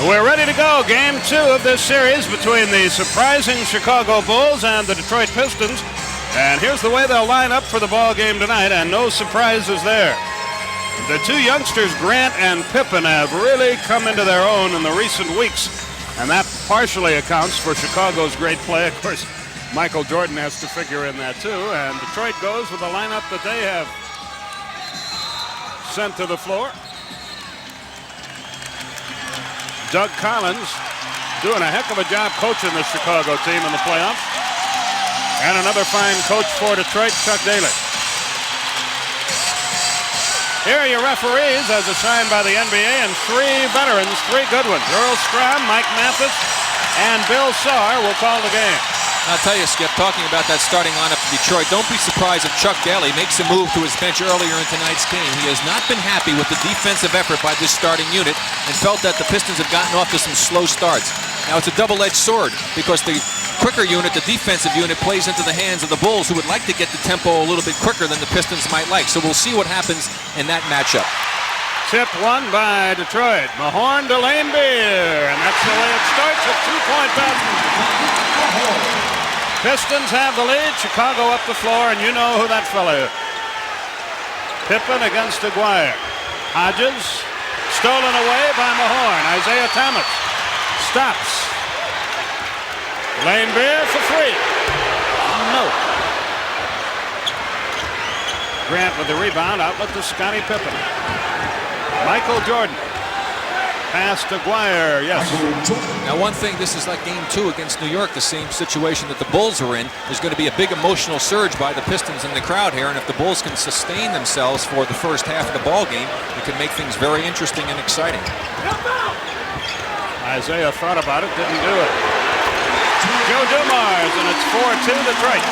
We're ready to go. Game 2 of this series between the surprising Chicago Bulls and the Detroit Pistons. And here's the way they'll line up for the ball game tonight, and no surprises there. The two youngsters, Grant and Pippen, have really come into their own in the recent weeks, and that partially accounts for Chicago's great play. Of course, Michael Jordan has to figure in that too, and Detroit goes with the lineup that they have sent to the floor. Doug Collins doing a heck of a job coaching the Chicago team in the playoffs. And another fine coach for Detroit, Chuck Daly. Here are your referees as assigned by the NBA, and three veterans, three good ones. Earl Strom, Mike Mathis, and Bill Saar will call the game. I'll tell you, Skip, talking about that starting lineup for Detroit, don't be surprised if Chuck Daly makes a move to his bench earlier in tonight's game. He has not been happy with the defensive effort by this starting unit and felt that the Pistons have gotten off to some slow starts. Now, it's a double-edged sword because the quicker unit, the defensive unit, plays into the hands of the Bulls, who would like to get the tempo a little bit quicker than the Pistons might like. So we'll see what happens in that matchup. Tip won by Detroit. Mahorn to Lanebeer, and that's the way it starts, a two-point basket. Pistons have the lead. Chicago up the floor, and you know who that fella is. Pippen against Aguirre. Hodges stolen away by Mahorn. Isiah Thomas stops. Lanebeer for free. No. Grant with the rebound. Outlet to Scottie Pippen. Michael Jordan. Pass to Aguirre, yes. Now, one thing, this is like game 2 against New York, the same situation that the Bulls are in. There's going to be a big emotional surge by the Pistons in the crowd here, and if the Bulls can sustain themselves for the first half of the ball game, it could make things very interesting and exciting. Isiah thought about it, didn't do it. Joe Dumars, and it's 4-2 Detroit.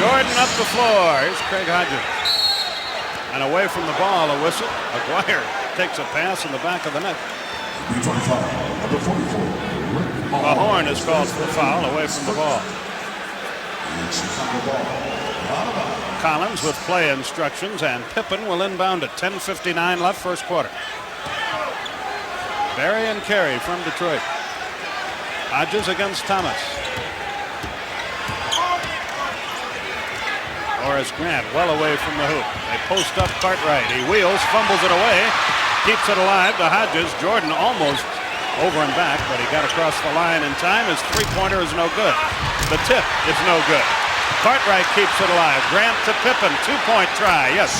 Jordan up the floor. Here's Craig Hodges. And away from the ball, a whistle. Aguirre takes a pass in the back of the net. Mahorn is called for the foul away from the ball. Collins with play instructions, and Pippen will inbound it. 10:59 left, first quarter. Barry and Carey from Detroit. Hodges against Thomas. Horace Grant well away from the hoop. They post up Cartwright. He wheels, fumbles it away, keeps it alive to Hodges. Jordan almost over and back, but he got across the line in time. His three-pointer is no good. The tip is no good. Cartwright keeps it alive. Grant to Pippen. Two-point try. Yes.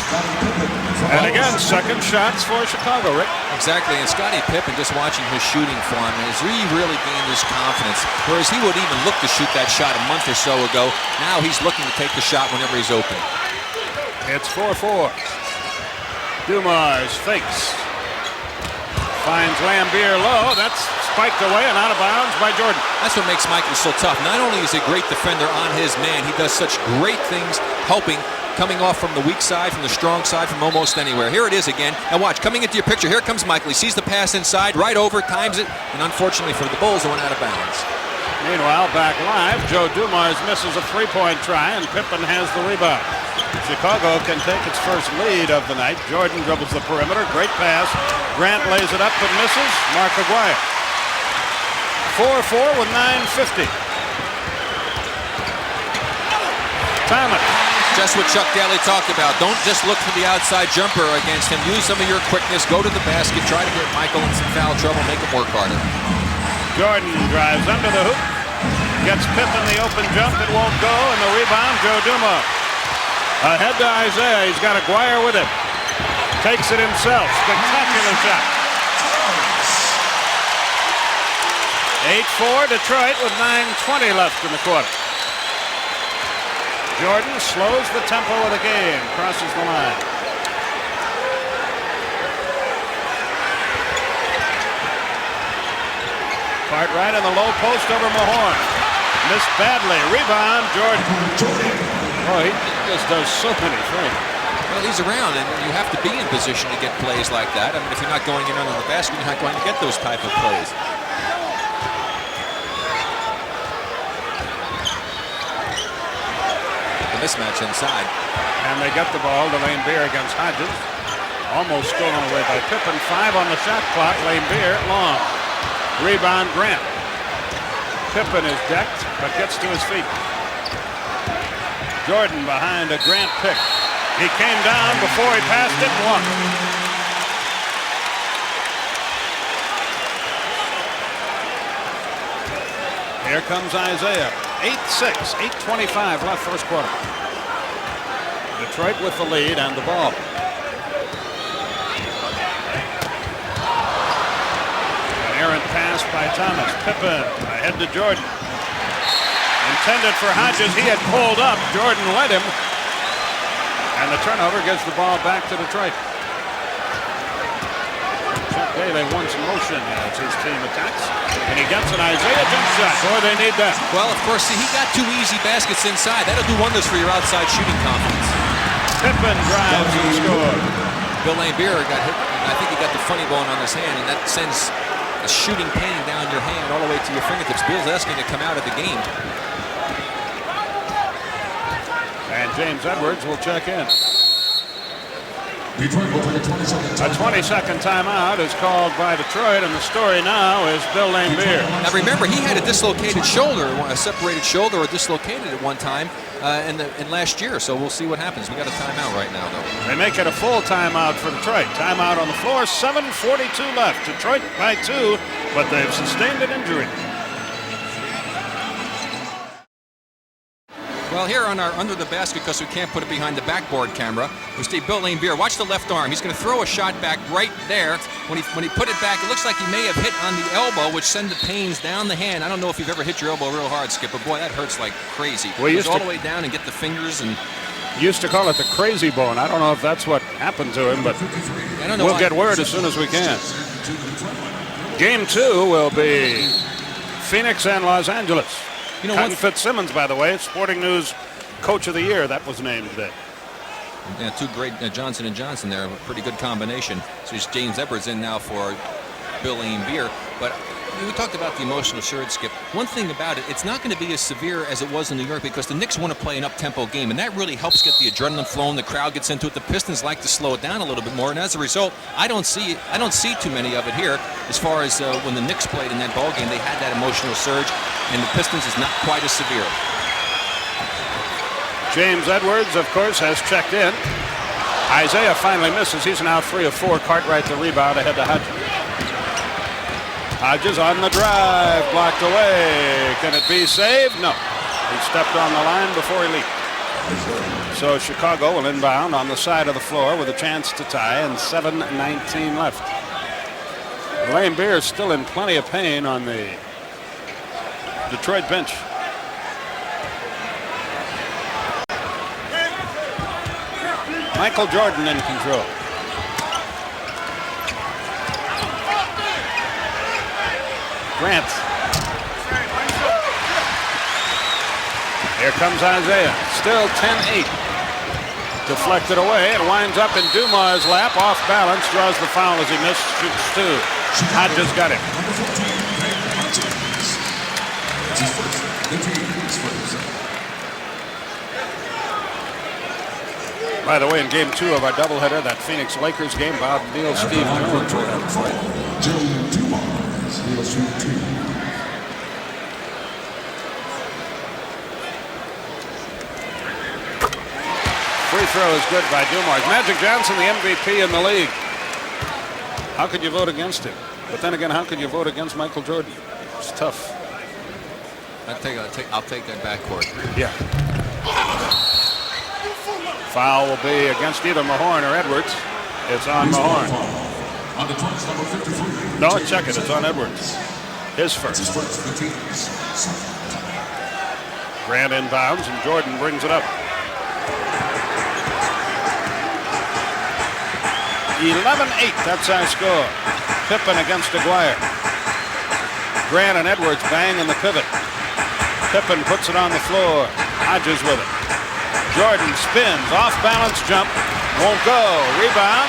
And again, second shots for Chicago, Rick. Exactly, and Scottie Pippen, just watching his shooting form, has really gained his confidence. Whereas he would even look to shoot that shot a month or so ago. Now he's looking to take the shot whenever he's open. It's 4-4. Dumars fakes. Finds Lanebeer low. That's spiked away and out of bounds by Jordan. That's what makes Michael so tough. Not only is he a great defender on his man, he does such great things helping, coming off from the weak side, from the strong side, from almost anywhere. Here it is again. Now watch, coming into your picture, here comes Michael. He sees the pass inside, right over, times it, and unfortunately for the Bulls, it went out of bounds. Meanwhile, back live, Joe Dumars misses a three-point try, and Pippen has the rebound. Chicago can take its first lead of the night. Jordan dribbles the perimeter, great pass. Grant lays it up but misses. Mark Aguirre. 4-4 with 9:50. Thomas. Just what Chuck Daly talked about. Don't just look for the outside jumper against him. Use some of your quickness. Go to the basket. Try to get Michael in some foul trouble. Make him work harder. Jordan drives under the hoop. Gets Pippen the open jump. It won't go. And the rebound, Joe Dumars. Ahead to Isiah. He's got Aguirre with him. Takes it himself. Spectacular shot. 8-4 Detroit with 9:20 left in the quarter. Jordan slows the tempo of the game. Crosses the line. Cartwright in the low post over Mahorn. Missed badly. Rebound, Jordan. Oh, he just does so many things. Well, he's around, and you have to be in position to get plays like that. I mean, if you're not going in under the basket, you're not going to get those type of plays. The mismatch inside. And they get the ball to Lanebeer against Hodges. Almost stolen away by Pippen. 5 on the shot clock. Laimbeer long. Rebound Grant. Pippen is decked, but gets to his feet. Jordan behind a Grant pick. He came down before he passed it and walked. Here comes Isiah. 8-6, 8:25 left first quarter. Detroit with the lead and the ball. An errant pass by Thomas. Pippen ahead to Jordan. Intended for Hodges. He had pulled up. Jordan led him. And the turnover gives the ball back to Detroit. Chuck Daly wants motion as his team attacks. And he gets an Isiah jump shot. Boy, they need that. Well, of course, see, he got 2 easy baskets inside. That'll do wonders for your outside shooting confidence. Pippen drives and scores. Bill Laimbeer got hit. I think he got the funny bone on his hand, and that sends a shooting pain down your hand all the way to your fingertips. Bill's asking to come out of the game. And James Edwards will check in. Detroit will take a 20-second timeout is called by Detroit, and the story now is Bill Laimbeer. Now remember, he had a dislocated shoulder, a separated shoulder, or dislocated at one time in last year. So we'll see what happens. We got a timeout right now, though. They make it a full timeout for Detroit. Timeout on the floor. 7:42 left. Detroit by 2, but they've sustained an injury. Well, here on our under the basket, because we can't put it behind the backboard camera, we see Bill Laimbeer. Watch the left arm. He's going to throw a shot back right there. When he put it back, it looks like he may have hit on the elbow, which send the pains down the hand. I don't know if you've ever hit your elbow real hard, Skip, but boy, that hurts like crazy. We used all the way down and get the fingers and. Used to call it the crazy bone. I don't know if that's what happened to him, but we'll get word as soon as we can. Game 2 will be Phoenix and Los Angeles. You know, Cotton Fitzsimmons, by the way, Sporting News Coach of the Year. That was named today. Yeah, 2 great Johnson & Johnson there. A pretty good combination. So it's James Edwards in now for Bill Laimbeer. But we talked about the emotional surge, Skip. One thing about it, it's not going to be as severe as it was in New York because the Knicks want to play an up-tempo game, and that really helps get the adrenaline flowing. The crowd gets into it. The Pistons like to slow it down a little bit more, and as a result, I don't see too many of it here. As far as when the Knicks played in that ball game, they had that emotional surge, and the Pistons is not quite as severe. James Edwards, of course, has checked in. Isiah finally misses. He's now 3 of 4. Cartwright the rebound ahead to Hodges. Hodges on the drive, blocked away. Can it be saved? No. He stepped on the line before he leaped. So Chicago will inbound on the side of the floor with a chance to tie, and 7:19 left. Laimbeer is still in plenty of pain on the Detroit bench. Michael Jordan in control. Grant. Here comes Isiah. Still 10-8. Deflected away. It winds up in Dumas' lap. Off balance. Draws the foul as he missed. Shoots 2. Hodges got it. By the way, in game 2 of our doubleheader, that Phoenix Lakers game, Bob Neal, Steve Jones were on Free throw is good by Dumars. Magic Johnson, the MVP in the league. How could you vote against him? But then again, how could you vote against Michael Jordan? It's tough. I'll take that backcourt. Yeah. Foul will be against either Mahorn or Edwards. It's on Mahorn. No, check it. It's on Edwards. His first. Grant inbounds, and Jordan brings it up. 11-8. That's our score. Pippen against Aguirre. Grant and Edwards bang in the pivot. Pippen puts it on the floor. Hodges with it. Jordan spins, off balance jump, won't go. Rebound,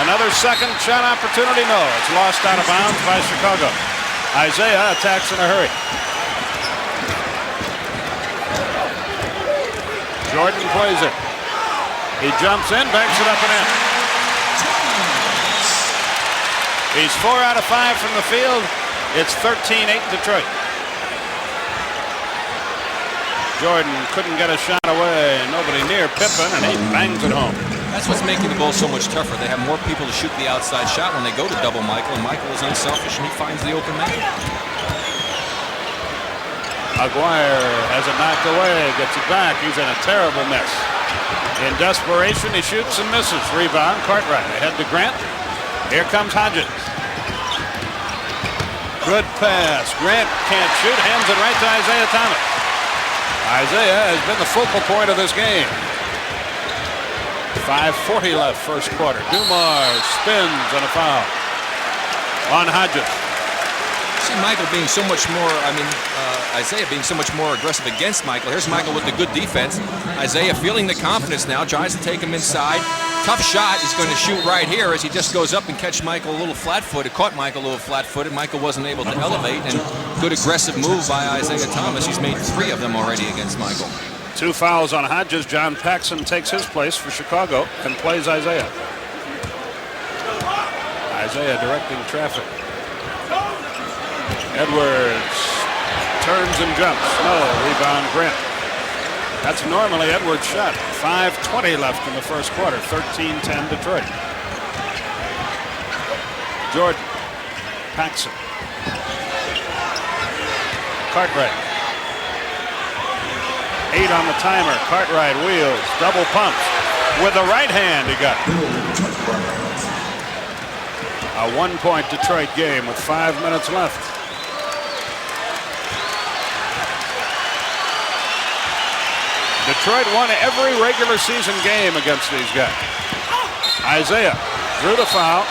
another second shot opportunity. No, it's lost out of bounds by Chicago. Isiah attacks in a hurry. Jordan plays it. He jumps in, banks it up and in. He's 4 out of 5 from the field. It's 13-8 Detroit. Jordan couldn't get a shot away. Nobody near Pippen, and he bangs it home. That's what's making the Bulls so much tougher. They have more people to shoot the outside shot when they go to double Michael, and Michael is unselfish, and he finds the open man. Aguirre has it knocked away, gets it back. He's in a terrible mess. In desperation, he shoots and misses. Rebound, Cartwright ahead to Grant. Here comes Hodges. Good pass. Grant can't shoot, hands it right to Isiah Thomas. Isiah has been the focal point of this game. 5:40 left first quarter. Dumars spins and a foul on Hodges. See Michael being so much more, Isiah being so much more aggressive against Michael. Here's Michael with the good defense. Isiah feeling the confidence now, tries to take him inside. Tough shot. He's going to shoot right here as he just goes up and catch Michael a little flat-footed. Caught Michael a little flat-footed. Michael wasn't able to elevate, and good aggressive move by Isiah Thomas. He's made 3 of them already against Michael. 2 fouls on Hodges. John Paxson takes his place for Chicago and plays Isiah. Isiah directing traffic. Edwards turns and jumps. No, rebound Grant. That's normally Edwards' shot. 5:20 left in the first quarter. 13-10 Detroit. Jordan. Paxson. Cartwright. 8 on the timer. Cartwright wheels. Double pumps. With the right hand he got it. A 1-point Detroit game with 5 minutes left. Detroit won every regular season game against these guys. Isiah drew the foul,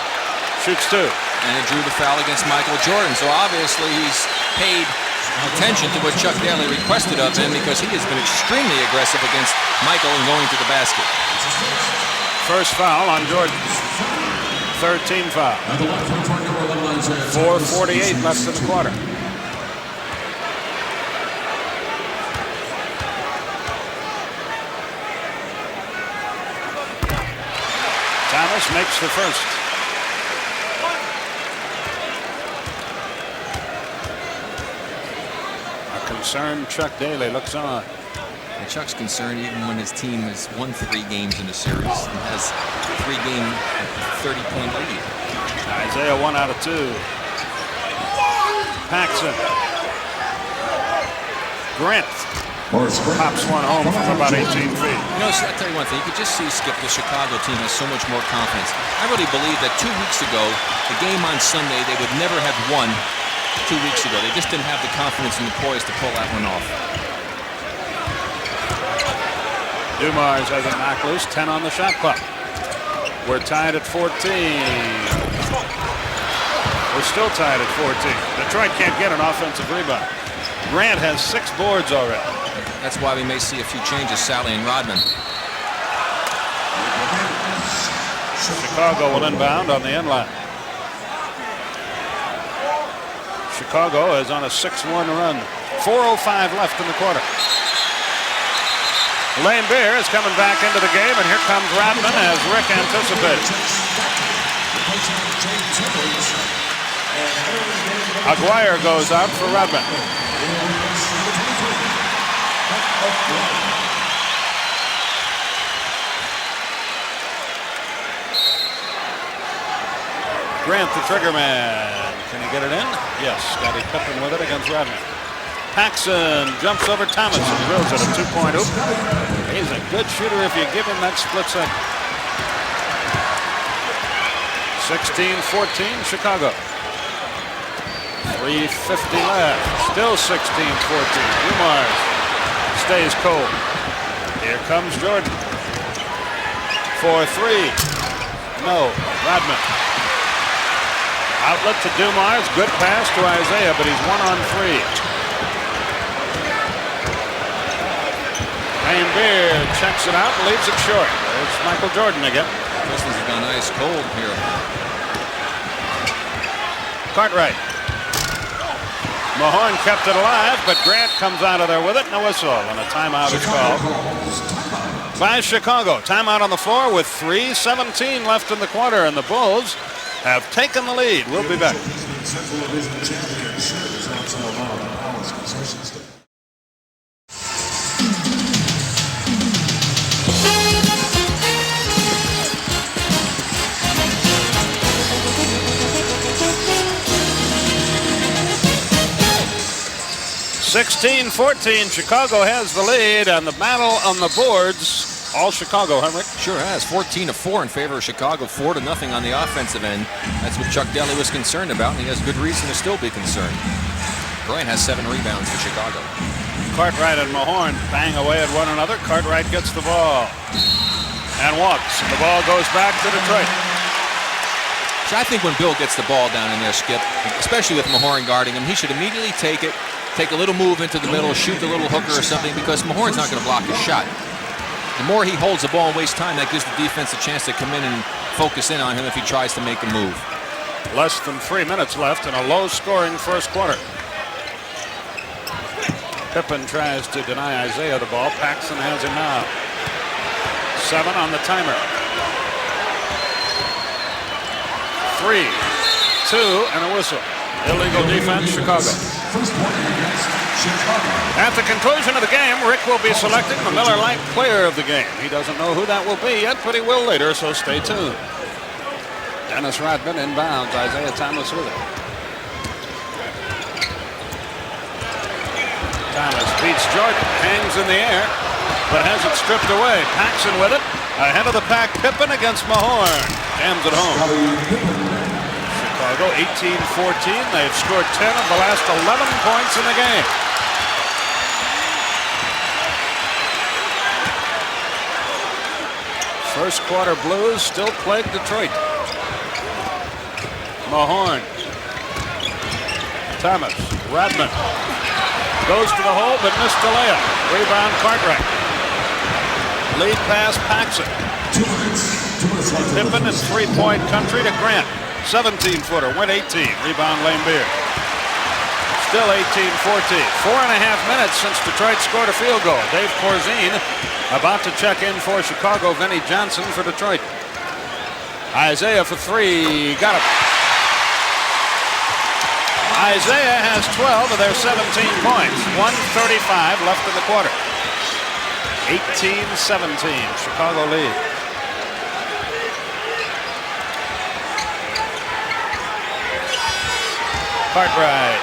shoots 2. And he drew the foul against Michael Jordan. So obviously he's paid attention to what Chuck Daly requested of him because he has been extremely aggressive against Michael and going to the basket. First foul on Jordan. 13 foul. 4:48 left in the quarter. Thomas makes the first. A concerned Chuck Daly looks on. And Chuck's concerned even when his team has won 3 games in the series and has a 3-game 30-point lead. Isiah 1 out of 2. Paxson. Grant. Pops one home from about 18 feet. You know, I'll tell you one thing. You could just see, Skip, the Chicago team has so much more confidence. I really believe that 2 weeks ago, the game on Sunday, they would never have won 2 weeks ago. They just didn't have the confidence and the poise to pull that one off. Dumars has a knock loose. 10 on the shot clock. We're tied at 14. We're still tied at 14. Detroit can't get an offensive rebound. Grant has 6 boards already. That's why we may see a few changes, Sally and Rodman. Chicago will inbound on the end line. Chicago is on a 6-1 run. 4:05 left in the quarter. Lane Beer is coming back into the game, and here comes Rodman as Rick anticipated. Aguirre goes out for Rodman. Grant, the trigger man. Can he get it in? Yes. Scottie Pippen with it against Rodman. Paxson jumps over Thomas and drills at a 2-point hoop. He's a good shooter if you give him that split second. 16-14 Chicago. 3:50 left. Still 16-14. Dumars stays cold. Here comes Jordan. 4-3. No. Rodman. Outlet to Dumars. Good pass to Isiah, but he's 1 on 3. Lane Beer checks it out and leaves it short. There's Michael Jordan again. Pistons have gone ice cold here. Cartwright. Mahorn kept it alive, but Grant comes out of there with it and a whistle, and a timeout is called by Chicago. Timeout on the floor with 3:17 left in the quarter, and the Bulls have taken the lead. We'll be back. (16-14), Chicago has the lead, and the battle on the boards, all Chicago, Henrik. Sure has. 14-4 in favor of Chicago, 4-0 on the offensive end. That's what Chuck Daly was concerned about, and he has good reason to still be concerned. Grant has 7 rebounds for Chicago. Cartwright and Mahorn bang away at one another. Cartwright gets the ball and walks, and the ball goes back to Detroit. So I think when Bill gets the ball down in there, Skip, especially with Mahorn guarding him, he should immediately take it, take a little move into the middle, shoot the little hooker or something, because Mahorn's not going to block his shot. The more he holds the ball and wastes time, that gives the defense a chance to come in and focus in on him if he tries to make a move. Less than 3 minutes left in a low-scoring first quarter. Pippen tries to deny Isiah the ball. Paxson has him now. 7 on the timer. 3, 2, and a whistle. Illegal defense, Chicago. At the conclusion of the game, Rick will be selecting the Miller Lite player of the game. He doesn't know who that will be yet, but he will later, so stay tuned. Dennis Rodman inbounds. Isiah Thomas with it. Thomas beats Jordan, hangs in the air, but has it stripped away. Paxson with it. Ahead of the pack, Pippen against Mahorn. Jams it home. Chicago 18-14. They've scored 10 of the last 11 points in the game. First quarter blues still plague Detroit. Mahorn. Thomas. Rodman. Goes to the hole but missed the layup. Rebound Cartwright. Lead pass Paxson. Pippen in three-point country to Grant. 17-footer, went 18. Rebound Lane Beer. Still 18-14. 4.5 minutes since Detroit scored a field goal. Dave Corzine about to check in for Chicago. Vinnie Johnson for Detroit. Isiah for 3. Got it. Isiah has 12 of their 17 points. 1:35 left in the quarter. 18-17. Chicago lead. Cartwright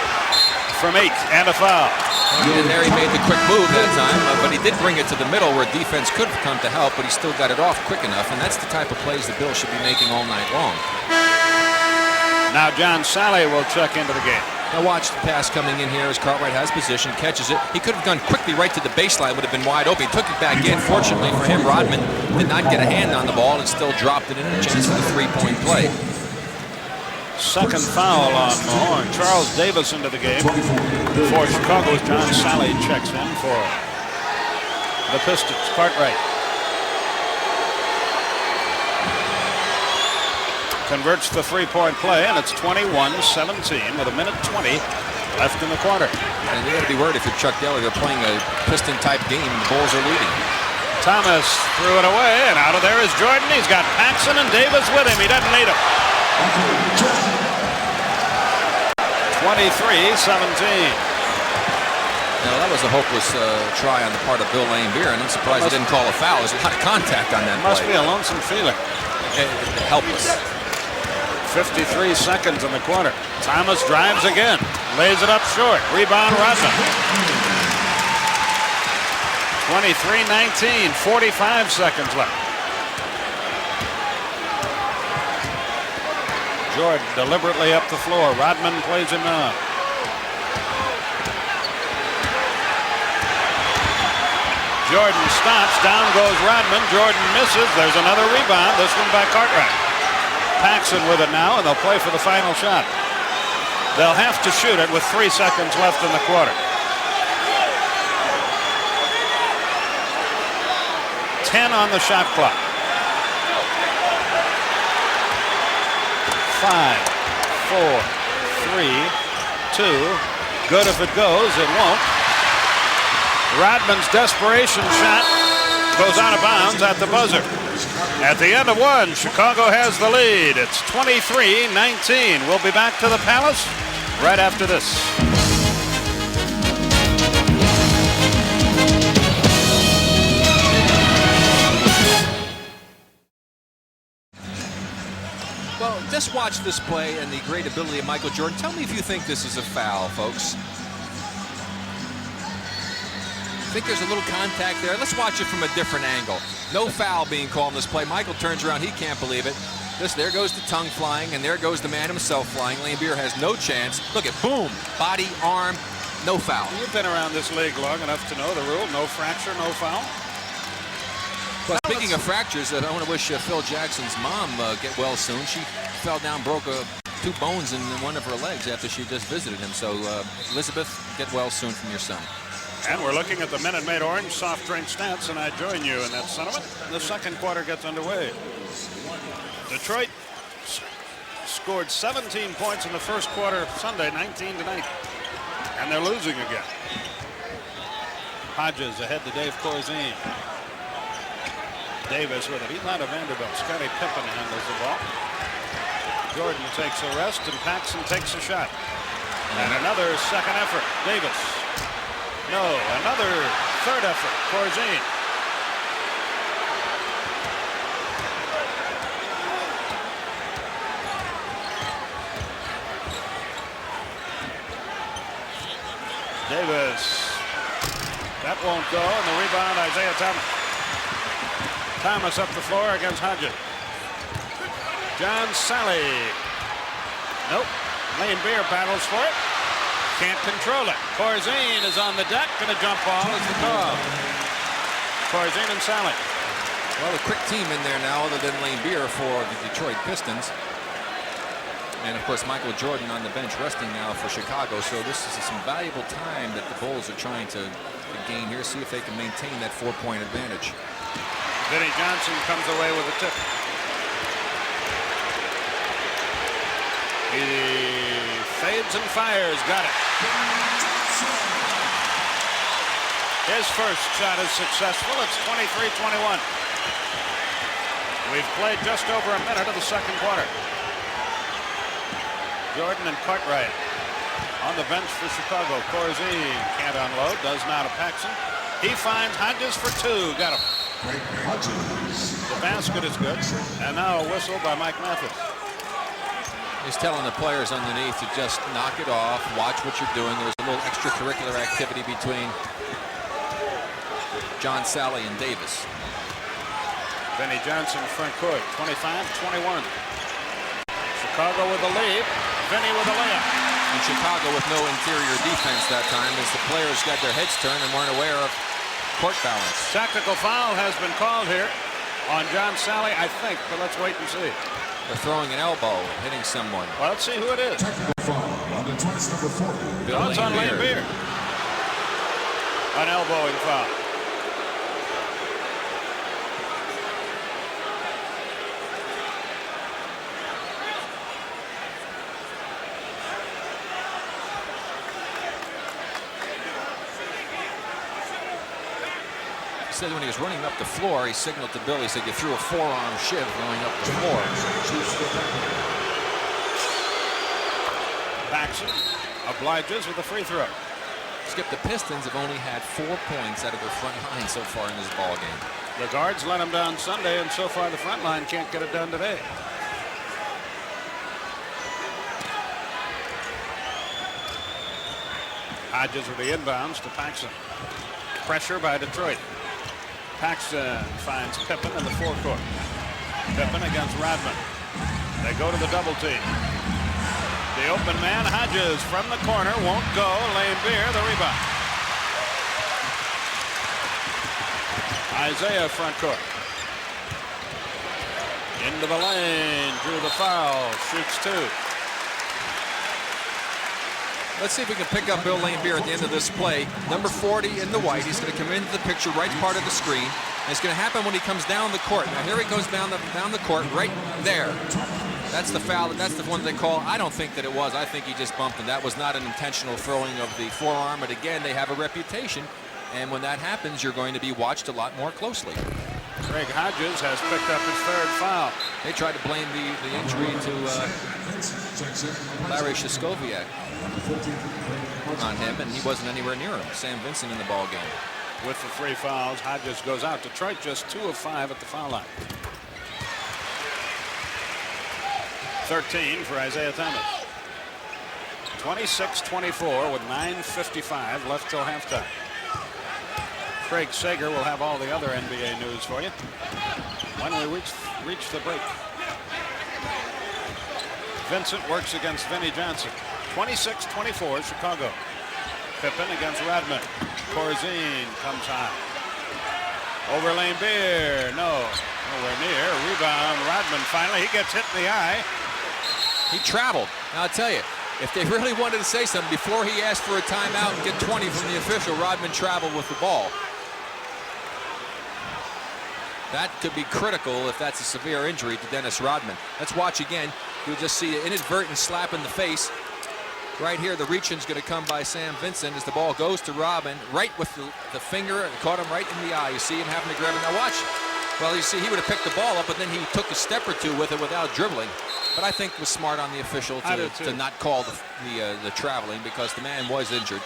from 8 and a foul. And there he made the quick move that time, but he did bring it to the middle where defense could have come to help, but he still got it off quick enough, and that's the type of plays that Bill should be making all night long. Now John Salley will check into the game. Now watch the pass coming in here as Cartwright has position, catches it. He could have gone quickly right to the baseline, would have been wide open. He took it back in. Fortunately for him, Rodman did not get a hand on the ball and still dropped it in a chance for the three-point play. Second foul on Mahorn. Charles Davis into the game for Chicago as John Salley checks in for the Pistons. Cartwright converts the three-point play, and it's 21-17 with 1:20 left in the quarter. And you got to be worried if you're Chuck Daly. They're playing a Piston-type game. The Bulls are leading. Thomas threw it away, and out of there is Jordan. He's got Paxson and Davis with him. He doesn't need him. 23-17. Now that was a hopeless try on the part of Bill Laimbeer, and I'm surprised he didn't call a foul. There's a lot of contact on that Must play. be a lonesome feeling. Helpless. 53 seconds in the quarter. Thomas drives again. Lays it up short. Rebound Rodman. 23-19. 45 seconds left. Jordan deliberately up the floor. Rodman plays him out. Jordan stops. Down goes Rodman. Jordan misses. There's another rebound. This one by Cartwright. Paxson with it now, and they'll play for the final shot. They'll have to shoot it with 3 seconds left in the quarter. 10 on the shot clock. 5, 4, 3, 2. Good if it goes. It won't. Rodman's desperation shot goes out of bounds at the buzzer. At the end of one, Chicago has the lead. It's 23-19. We'll be back to the Palace right after this. Well, just watch this play and the great ability of Michael Jordan. Tell me if you think this is a foul, folks. Think there's a little contact there. Let's watch it from a different angle. No foul being called in this play. Michael turns around. He can't believe it. There goes the tongue flying, and there goes the man himself flying. Laimbeer has no chance. Look at, boom, body, arm, no foul. You've been around this league long enough to know the rule. No fracture, no foul. Well, speaking of fractures, I want to wish Phil Jackson's mom get well soon. She fell down, broke 2 bones in one of her legs after she just visited him. So, Elizabeth, get well soon from your son. And we're looking at the Minute Maid Orange soft drink stats, and I join you in that sentiment. The second quarter gets underway. Detroit scored 17 points in the first quarter Sunday, 19-9. And they're losing again. Hodges ahead to Dave Corzine. Davis with it. He's not a Vanderbilt. Scottie Pippen handles the ball. Jordan takes a rest, and Paxson takes a shot. And another second effort. Davis. No, another third effort. Corzine. Davis. That won't go, and the rebound, Isiah Thomas. Thomas up the floor against Hodges. John Sally. Nope. Laimbeer battles for it. Can't control it. Corzine is on the deck, and a jump ball is the call. Corzine and Sally. Well, a quick team in there now other than Laimbeer for the Detroit Pistons. And, of course, Michael Jordan on the bench resting now for Chicago. So this is some valuable time that the Bulls are trying to gain here. See if they can maintain that 4-point advantage. Vinnie Johnson comes away with a tip. He fades and fires. Got it. His first shot is successful. It's 23-21. We've played just over a minute of the second quarter. Jordan and Cartwright on the bench for Chicago. Corzine can't unload. Does now to Paxson. He finds Hodges for 2. Got him. The basket is good. And now a whistle by Mike Mathis. He's telling the players underneath to just knock it off, watch what you're doing. There's a little extracurricular activity between John Sally and Davis. Vinnie Johnson front court, 25-21. Chicago with the lead. Vinnie with a layup. And Chicago with no interior defense that time as the players got their heads turned and weren't aware of court balance. Tactical foul has been called here on John Sally, I think, but let's wait and see. They're throwing an elbow, hitting someone. Well, let's see who it is. Tactical foul on the twice number 40. No, it's on Laimbeer. An elbowing foul. He said when he was running up the floor, he signaled to Bill. He said you threw a forearm shiv going up the floor. Paxson obliges with a free throw. Skip, the Pistons have only had 4 points out of their front line so far in this ball game. The guards let them down Sunday, and so far the front line can't get it done today. Hodges with the inbounds to Paxson. Pressure by Detroit. Paxson finds Pippen in the forecourt. Pippen against Rodman. They go to the double team. The open man, Hodges from the corner, won't go. Laimbeer, the rebound. Isiah front court. Into the lane, drew the foul, shoots 2. Let's see if we can pick up Bill Laimbeer at the end of this play. Number 40 in the white. He's going to come into the picture, right part of the screen. And it's going to happen when he comes down the court. Now here he goes down the court, right there. That's the foul. That's the one they call. I don't think that it was. I think he just bumped him. That was not an intentional throwing of the forearm. But again, they have a reputation. And when that happens, you're going to be watched a lot more closely. Craig Hodges has picked up his 3rd foul. They tried to blame the injury to Larry Shishkoviak on him, and he wasn't anywhere near him. Sam Vincent in the ball game. With the 3 fouls, Hodges goes out. Detroit just 2 of 5 at the foul line. 13 for Isiah Thomas. 26-24 with 9:55 left till halftime. Craig Sager will have all the other NBA news for you when we reach the break. Vincent works against Vinnie Johnson. 26-24 Chicago. Pippen against Rodman. Corzine comes high. Over Lane Beer. No, nowhere near. Rebound. Rodman finally. He gets hit in the eye. He traveled. Now, I'll tell you, if they really wanted to say something, before he asked for a timeout and get 20 from the official, Rodman traveled with the ball. That could be critical if that's a severe injury to Dennis Rodman. Let's watch again. You'll just see an inadvertent slap in the face. Right here, the reach-in's going to come by Sam Vincent as the ball goes to Rodman, right with the finger, and caught him right in the eye. You see him having to grab it. Now watch. Well, you see, he would have picked the ball up, but then he took a step or two with it without dribbling. But I think it was smart on the official to not call the traveling, because the man was injured.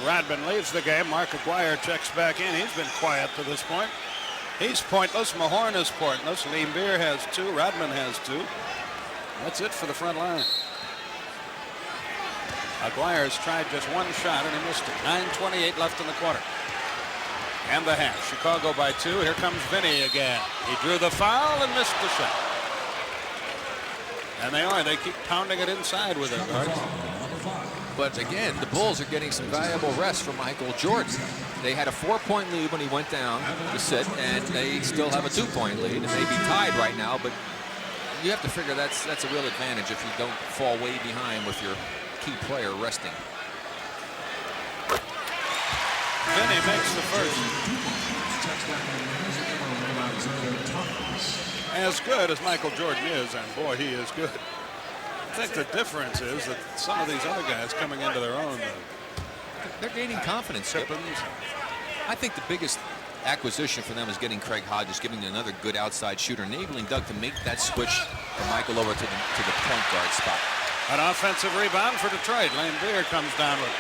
Rodman leaves the game. Mark Aguirre checks back in. He's been quiet to this point. He's pointless. Mahorn is pointless. Lane Beer has 2. Rodman has 2. That's it for the front line. Aguirre's tried just 1 shot and he missed it. 9:28 left in the quarter. And the half. Chicago by 2. Here comes Vinny again. He drew the foul and missed the shot. And they keep pounding it inside with it, guards. But again, the Bulls are getting some valuable rest from Michael Jordan. They had a 4-point lead when he went down to sit, and they still have a 2-point lead. It may be tied right now, but you have to figure that's a real advantage if you don't fall way behind with your key player resting. Vinny makes the first. As good as Michael Jordan is, and boy, he is good. I think the difference is that some of these other guys coming into their own. They're gaining confidence. I think the biggest acquisition for them is getting Craig Hodges, giving them another good outside shooter, enabling Doug to make that switch from Michael over to the point guard spot. An offensive rebound for Detroit. Lane Beer comes down with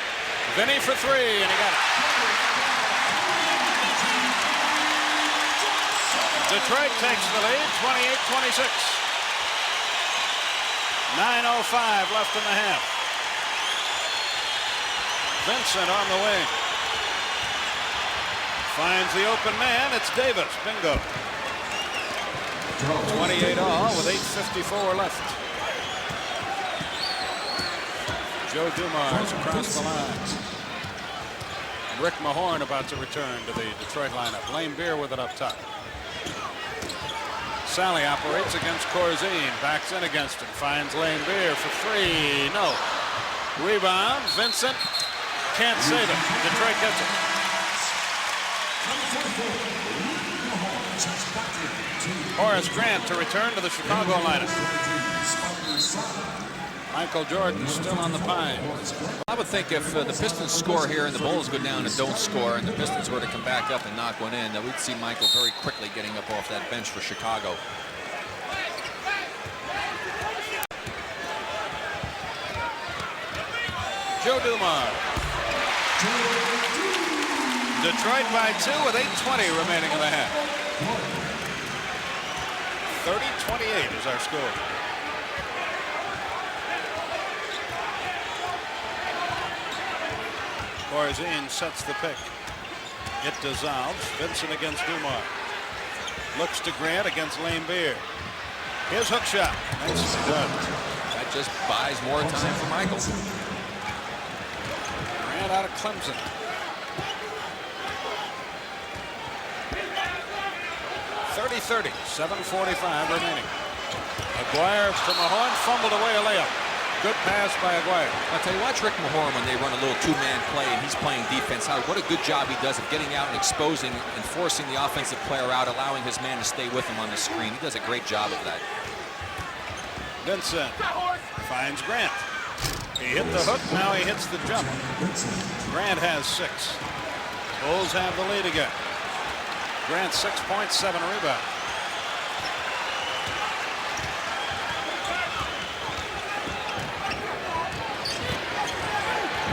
Vinny for 3, and he got it. Detroit takes the lead, 28-26. 9:05 left in the half. Vincent on the wing. Finds the open man. It's Davis. Bingo. 28 all with 8:54 left. Joe Dumars across the line. Rick Mahorn about to return to the Detroit lineup. Lane Beer with it up top. Sally operates against Corzine. Backs in against him. Finds Lane Beer for 3. No. Rebound. Vincent can't save it. Detroit gets it. Horace Grant to return to the Chicago lineup. Michael Jordan still on the pine. I would think if the Pistons score here and the Bulls go down and don't score, and the Pistons were to come back up and knock one in, that we'd see Michael very quickly getting up off that bench for Chicago. Joe Dumars. Detroit by 2 with 8:20 remaining in the half. 30-28 is our score. Corzine sets the pick. It dissolves. Vincent against Dumars. Looks to Grant against Lane Beer. His hook shot. Nicely done. That just buys more time for Michael. Grant out of Clemson. 30-30. 7:45 remaining. Aguirre to Mahorn. Fumbled away a layup. Good pass by Aguirre. I'll tell you, watch Rick Mahorn when they run a little 2-man play and he's playing defense. What a good job he does of getting out and exposing and forcing the offensive player out, allowing his man to stay with him on the screen. He does a great job of that. Vincent finds Grant. He hit the hook, now he hits the jump. Grant has 6. Bulls have the lead again. Grant 6 points, 7 rebounds.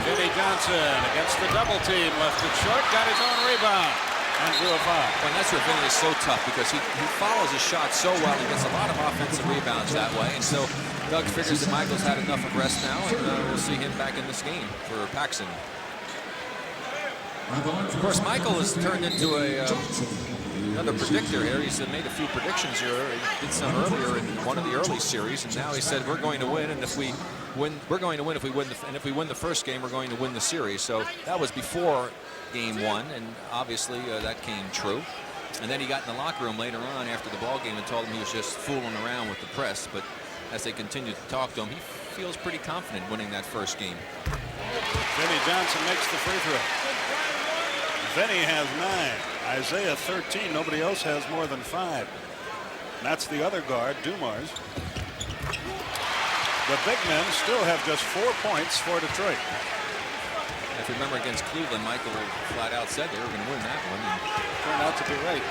Vinnie Johnson against the double team, left it short, got his own rebound, and drew a foul. Well, that's where Vinnie is so tough because he follows his shot so well. He gets a lot of offensive rebounds that way, and so Doug figures that Michael's had enough of rest now, and we'll see him back in this game for Paxson. Of course, Michael has turned into another predictor here. He's made a few predictions here. He did some earlier in one of the early series, and now he said we're going to win, and if we win, we're going to win. If we win, and if we win the first game, we're going to win the series. So that was before game 1, and obviously that came true. And then he got in the locker room later on after the ball game and told him he was just fooling around with the press. But as they continued to talk to him, he feels pretty confident winning that first game. Vinnie Johnson makes the free throw. Vinnie has 9. Isiah 13. Nobody else has more than 5. And that's the other guard, Dumars. The big men still have just 4 points for Detroit. If you remember against Cleveland, Michael flat out said they were going to win that one. And turned out to be right.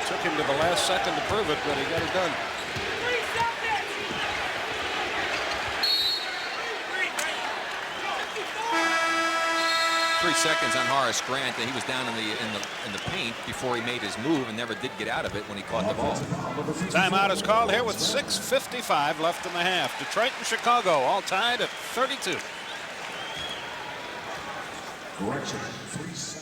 Took him to the last second to prove it, but he got it done. 3 seconds on Horace Grant. He was down in the paint before he made his move and never did get out of it when he caught the ball. Timeout is called here with 6:55 left in the half. Detroit and Chicago all tied at 32. Correction. 3 seconds.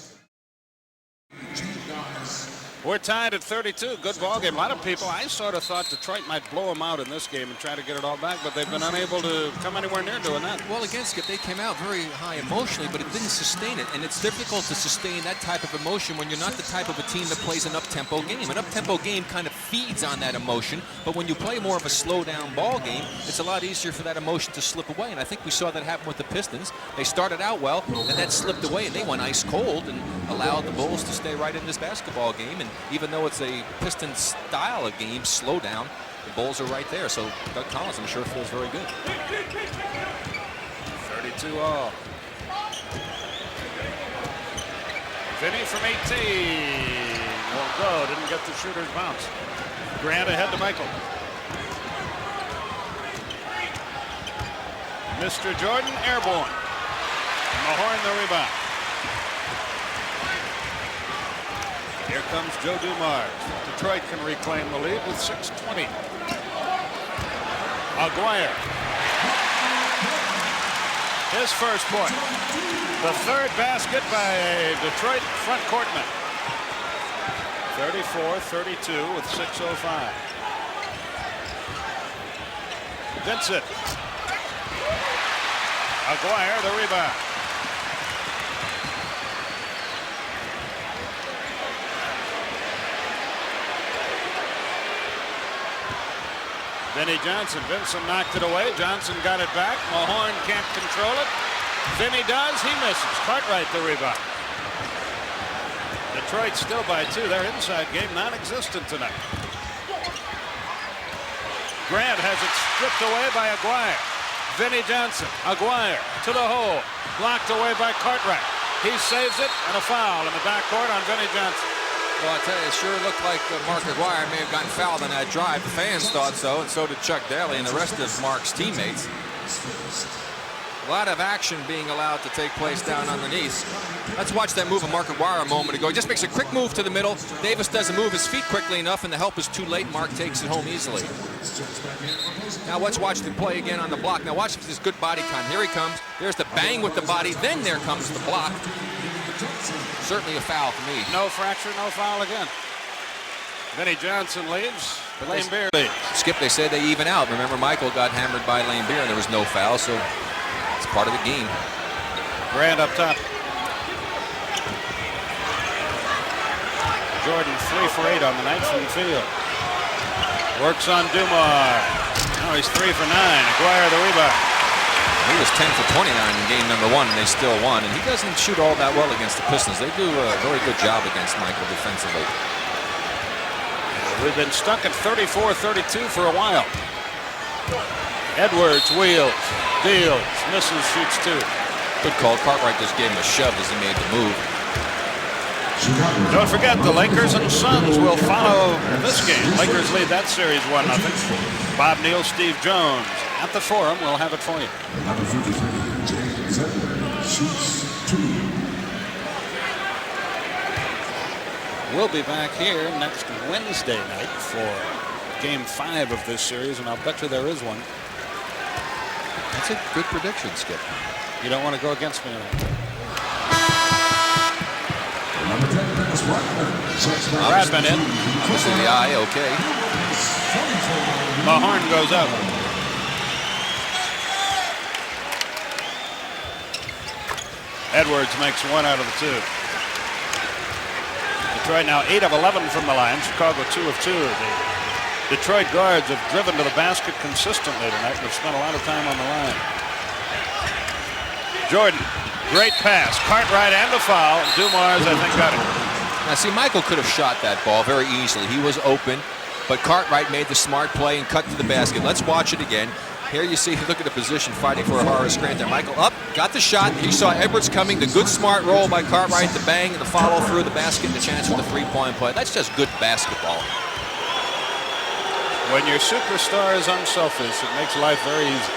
We're tied at 32. Good ball game. A lot of people, I sort of thought Detroit might blow them out in this game and try to get it all back, but they've been unable to come anywhere near doing that. Well, again, Skip, they came out very high emotionally, but it didn't sustain it. And it's difficult to sustain that type of emotion when you're not the type of a team that plays an up-tempo game. An up-tempo game kind of feeds on that emotion, but when you play more of a slow-down ball game, it's a lot easier for that emotion to slip away. And I think we saw that happen with the Pistons. They started out well, and that slipped away, and they went ice cold and allowed the Bulls to stay right in this basketball game. And even though it's a Pistons style of game, slow down, the Bulls are right there. So Doug Collins, I'm sure, feels very good. 32 all. Vinnie from 18. Won't go. Didn't get the shooter's bounce. Grant ahead to Michael. Mr. Jordan airborne. Mahorn the rebound. Here comes Joe Dumars. Detroit can reclaim the lead with 6:20. Aguirre. His first point. The third basket by a Detroit front courtman. 34-32 with 6:05. Vincent. Aguirre the rebound. Vinnie Johnson. Vincent knocked it away. Johnson got it back. Mahorn can't control it. Vinnie does. He misses. Cartwright the rebound. Detroit still by 2. Their inside game non-existent tonight. Grant has it stripped away by Aguirre. Vinnie Johnson. Aguirre to the hole. Blocked away by Cartwright. He saves it, and a foul in the backcourt on Vinnie Johnson. Well, I tell you, it sure looked like Mark Aguirre may have gotten fouled on that drive. The fans thought so, and so did Chuck Daly and the rest of Mark's teammates. A lot of action being allowed to take place down underneath. Let's watch that move of Mark Aguirre a moment ago. He just makes a quick move to the middle. Davis doesn't move his feet quickly enough, and the help is too late. Mark takes it home easily. Now let's watch the play again on the block. Now watch this good body time. Here he comes. There's the bang with the body. Then there comes the block. Certainly a foul for me. No fracture, no foul again. Vinnie Johnson leaves. Lane Beer leaves. Skip, they said they even out. Remember, Michael got hammered by Lane Beer and there was no foul, so it's part of the game. Grant up top. Jordan 3 for 8 on the night from the field. Works on Dumars. Now he's 3 for 9. Aguirre the rebound. He was 10 for 29 in game number 1, and they still won. And he doesn't shoot all that well against the Pistons. They do a very good job against Michael defensively. We've been stuck at 34-32 for a while. Edwards wheels, deals, misses, shoots two. Good call. Cartwright just gave him a shove as he made the move. Don't forget, the Lakers and Suns will follow this game. Lakers lead that series 1-0. Bob Neal, Steve Jones. At the Forum, we'll have it for you. Number 53, James Edwards, shoots two. We'll be back here next Wednesday night for Game 5 of this series, and I'll bet you there is one. That's a good prediction, Skip. You don't want to go against me on that. Number 10, Dennis Rodman. Rodman in. Was in the eye, okay. The horn goes up. Edwards makes 1 out of the 2. Detroit now 8 of 11 from the line. Chicago 2 of 2. The Detroit guards have driven to the basket consistently tonight. They've spent a lot of time on the line. Jordan, great pass. Cartwright and a foul. Dumars, I think, got it. Now, see, Michael could have shot that ball very easily. He was open, but Cartwright made the smart play and cut to the basket. Let's watch it again. Here you see, look at the position fighting for Horace Grant there. Michael up, got the shot. He saw Edwards coming. The good smart roll by Cartwright, the bang, the follow through the basket, and the chance for the three-point play. That's just good basketball. When your superstar is unselfish, it makes life very easy.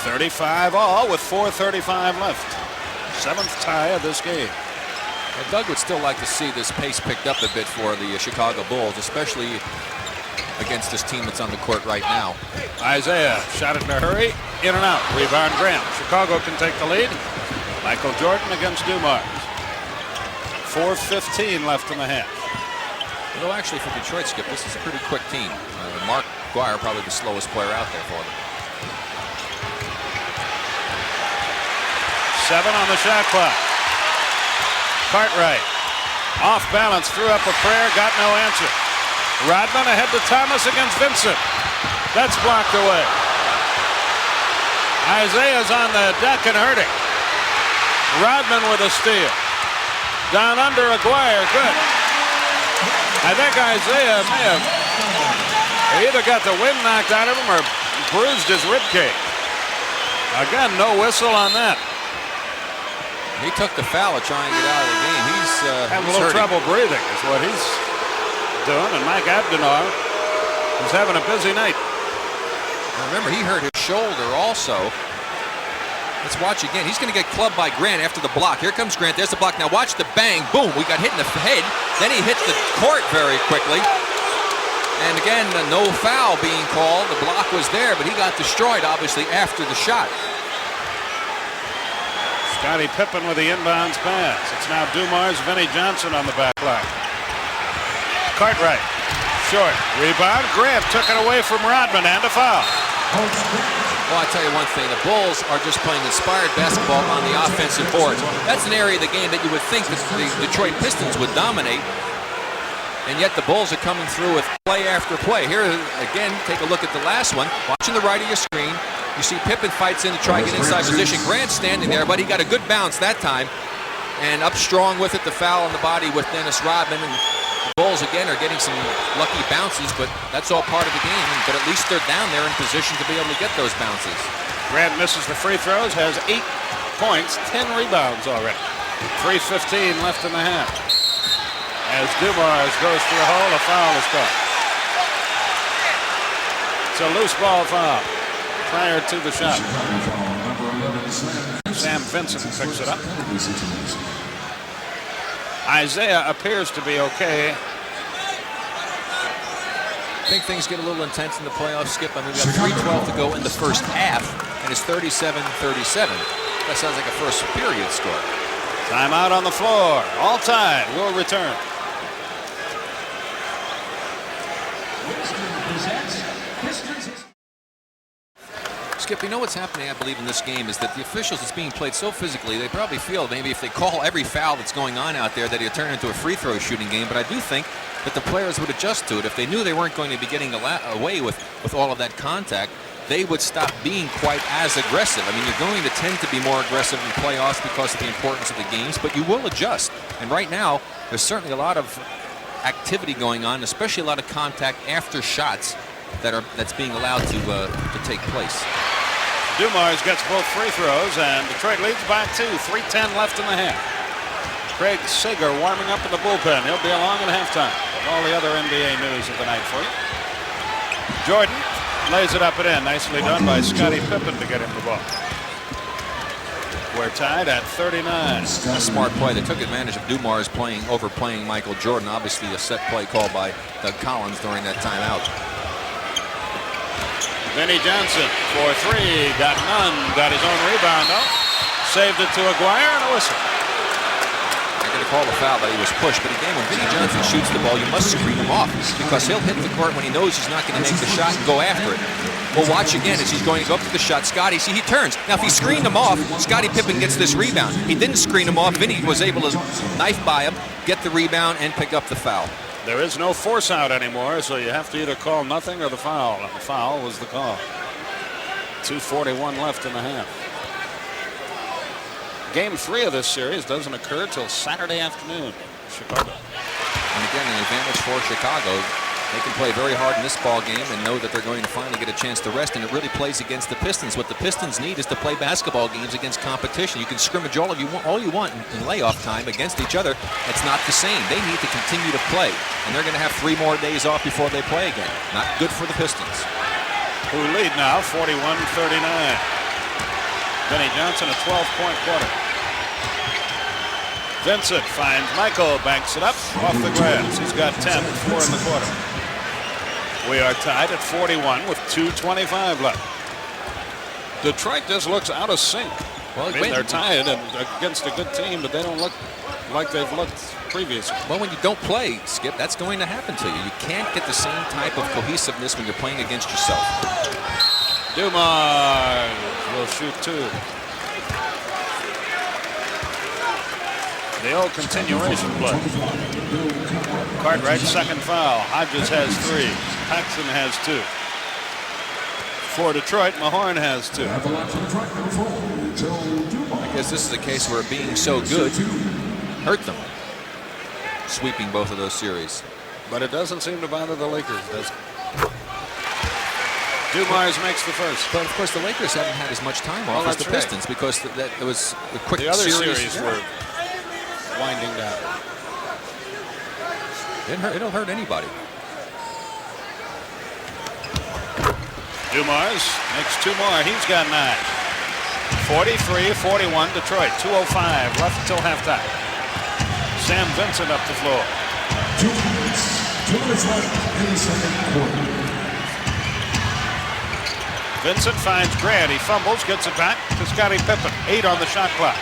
35 all with 4:35 left. 7th tie of this game. Well, Doug would still like to see this pace picked up a bit for the Chicago Bulls, especially against this team that's on the court right now. Isiah shot it in a hurry, in and out. Rebound Grant. Chicago can take the lead. Michael Jordan against Dumars. 4:15 left in the half. Although actually for Detroit, Skip, this is a pretty quick team. Mark Guire probably the slowest player out there for them. 7 on the shot clock. Cartwright, off balance, threw up a prayer, got no answer. Rodman ahead to Thomas against Vincent. That's blocked away. Isiah's on the deck and hurting. Rodman with a steal. Down under Aguirre, good. I think Isiah may have either got the wind knocked out of him or bruised his ribcage. Again, no whistle on that. He took the foul to try and get out of the game. He's having a little trouble breathing is what he's doing. And Mike Abdenor is having a busy night. Now remember, he hurt his shoulder also. Let's watch again. He's going to get clubbed by Grant after the block. Here comes Grant. There's the block. Now watch the bang. Boom. We got hit in the head. Then he hit the court very quickly. And again, no foul being called. The block was there, but he got destroyed, obviously, after the shot. Scottie Pippen with the inbounds pass. It's now Dumars, Vinnie Johnson on the back line. Cartwright, short, rebound. Grant took it away from Rodman and a foul. Well, I tell you one thing, the Bulls are just playing inspired basketball on the offensive boards. That's an area of the game that you would think that the Detroit Pistons would dominate, and yet the Bulls are coming through with play after play. Here, again, take a look at the last one. Watching the right of your screen, you see Pippen fights in to try to get inside position. Grant standing there, but he got a good bounce that time, and up strong with it, the foul on the body with Dennis Rodman. And the Bulls, again, are getting some lucky bounces, but that's all part of the game. But at least they're down there in position to be able to get those bounces. Grant misses the free throws, has 8 points, 10 rebounds already. 3:15 left in the half. As Dumars goes to the hole, a foul is called. It's a loose ball foul prior to the shot. Sam Vincent picks it up. Isiah appears to be okay. I think things get a little intense in the playoffs, Skip. I mean, we got 3:12 to go in the first half, and it's 37-37. That sounds like a first period score. Timeout on the floor. All tied. We'll return. Skip, you know what's happening, I believe, in this game is that the officials, it's being played so physically, they probably feel maybe if they call every foul that's going on out there that it'll turn into a free throw shooting game. But I do think that the players would adjust to it. If they knew they weren't going to be getting away with all of that contact, they would stop being quite as aggressive. I mean, you're going to tend to be more aggressive in playoffs because of the importance of the games, but you will adjust. And right now, there's certainly a lot of activity going on, especially a lot of contact after shots that's being allowed to take place. Dumars gets both free throws, and Detroit leads by 2. 3:10 left in the half. Craig Sager warming up in the bullpen. He'll be along at halftime. All the other NBA news of the night for you. Jordan lays it up and in. Nicely done by Scottie Pippen to get him the ball. We're tied at 39. A smart play. They took advantage of Dumars overplaying Michael Jordan. Obviously a set play called by Doug Collins during that timeout. Vinnie Johnson for 3. Got none. Got his own rebound though. Saved it to Aguirre and a whistle. They're going to call the foul, but he was pushed. But again, when Vinnie Johnson shoots the ball, you must screen him off because he'll hit the court when he knows he's not going to make the shot and go after it. Well, watch again as he's going to go up to the shot. Scotty, see, he turns. Now, if he screened him off, Scottie Pippen gets this rebound. He didn't screen him off. Vinnie was able to knife by him, get the rebound, and pick up the foul. There is no force out anymore, so you have to either call nothing or the foul. And the foul was the call. 2:41 left in the half. Game 3 of this series doesn't occur till Saturday afternoon. Chicago. And again, an advantage for Chicago. They can play very hard in this ball game and know that they're going to finally get a chance to rest, and it really plays against the Pistons. What the Pistons need is to play basketball games against competition. You can scrimmage all you want in layoff time against each other. It's not the same. They need to continue to play, and they're going to have 3 more days off before they play again. Not good for the Pistons. Who lead now 41-39. Vinnie Johnson a 12-point quarter. Vincent finds Michael, banks it up off the glass. He's got 10, 4 in the quarter. We are tied at 41 with 2:25 left. Detroit just looks out of sync. Well, they're tied and against a good team, but they don't look like they've looked previously. Well, when you don't play, Skip, that's going to happen to you. You can't get the same type of cohesiveness when you're playing against yourself. Dumars will shoot 2. The old continuation play. Cartwright, second foul. Hodges has 3. Paxson has 2. For Detroit, Mahorn has 2. I guess this is a case where being so good hurt them. Sweeping both of those series. But it doesn't seem to bother the Lakers, does it? Dumars makes the first. But of course, the Lakers haven't had as much time off as the Pistons because that it was a quick the other series. Were winding down. It'll hurt anybody. Dumars makes 2 more. He's got 9. 43-41 Detroit. 2:05 left until halftime. Sam Vincent up the floor. 2 minutes left in the second quarter. Vincent finds Grant. He fumbles, gets it back to Scottie Pippen. 8 on the shot clock.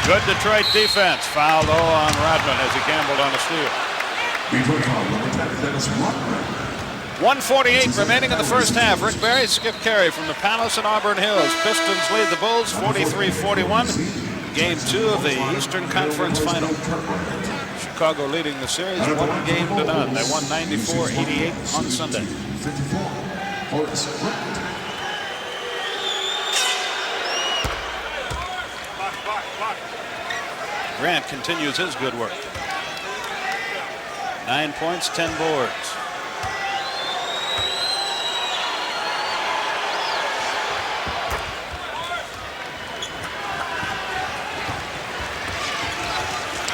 Good Detroit defense. Foul though on Rodman as he gambled on a steal. 1:48 remaining in the first half. Rick Barry, Skip Carey from the Palace of Auburn Hills. Pistons lead the Bulls 43-41. Game 2 of the Eastern Conference Final. Chicago leading the series 1-0. They won 94-88 on Sunday. Grant continues his good work. 9 points, 10 boards.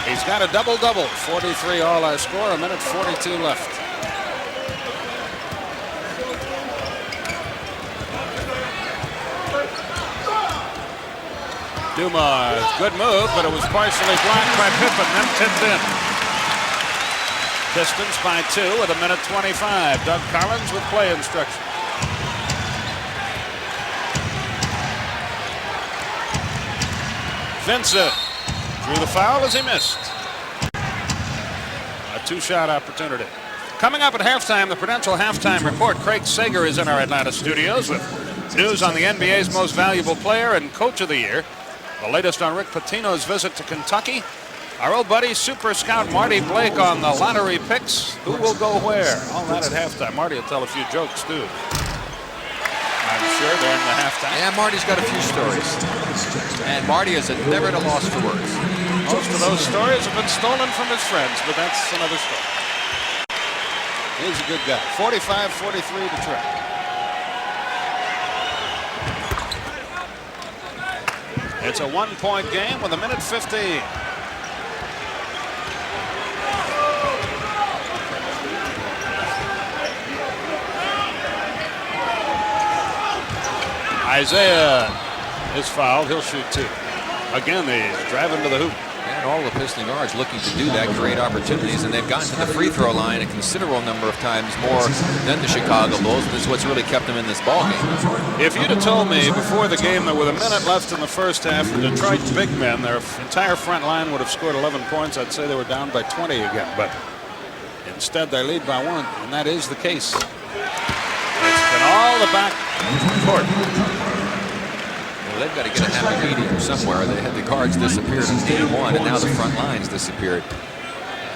He's got a double-double. 43 all our score, a minute 42 left. Dumars, good move, but it was partially blocked by Pippen, then tipped in. Pistons by 2 with a minute 25. Doug Collins with play instruction. Vincent drew the foul as he missed. A 2-shot opportunity. Coming up at halftime, the Prudential Halftime Report. Craig Sager is in our Atlanta studios with news on the NBA's most valuable player and coach of the year. The latest on Rick Pitino's visit to Kentucky. Our old buddy, Super Scout Marty Blake on the lottery picks. Who will go where? All that at halftime. Marty will tell a few jokes, too. I'm sure during the halftime. Yeah, Marty's got a few stories. And Marty is never at a loss for words. Most of those stories have been stolen from his friends, but that's another story. He's a good guy. 45-43 Detroit. It's a one-point game with 1:15. Isiah is fouled. He'll shoot 2. Again, he's driving to the hoop. And all the Piston guards looking to do that, create opportunities, and they've gotten to the free throw line a considerable number of times more than the Chicago Bulls. This is what's really kept them in this ball game. If you'd have told me before the game that with a minute left in the first half, the Detroit big men, their entire front line would have scored 11 points, I'd say they were down by 20 again. But instead, they lead by 1, and that is the case. It's been all the back court. They've got to get a happy medium somewhere. They had the guards disappeared in game 1, and now the front lines disappeared.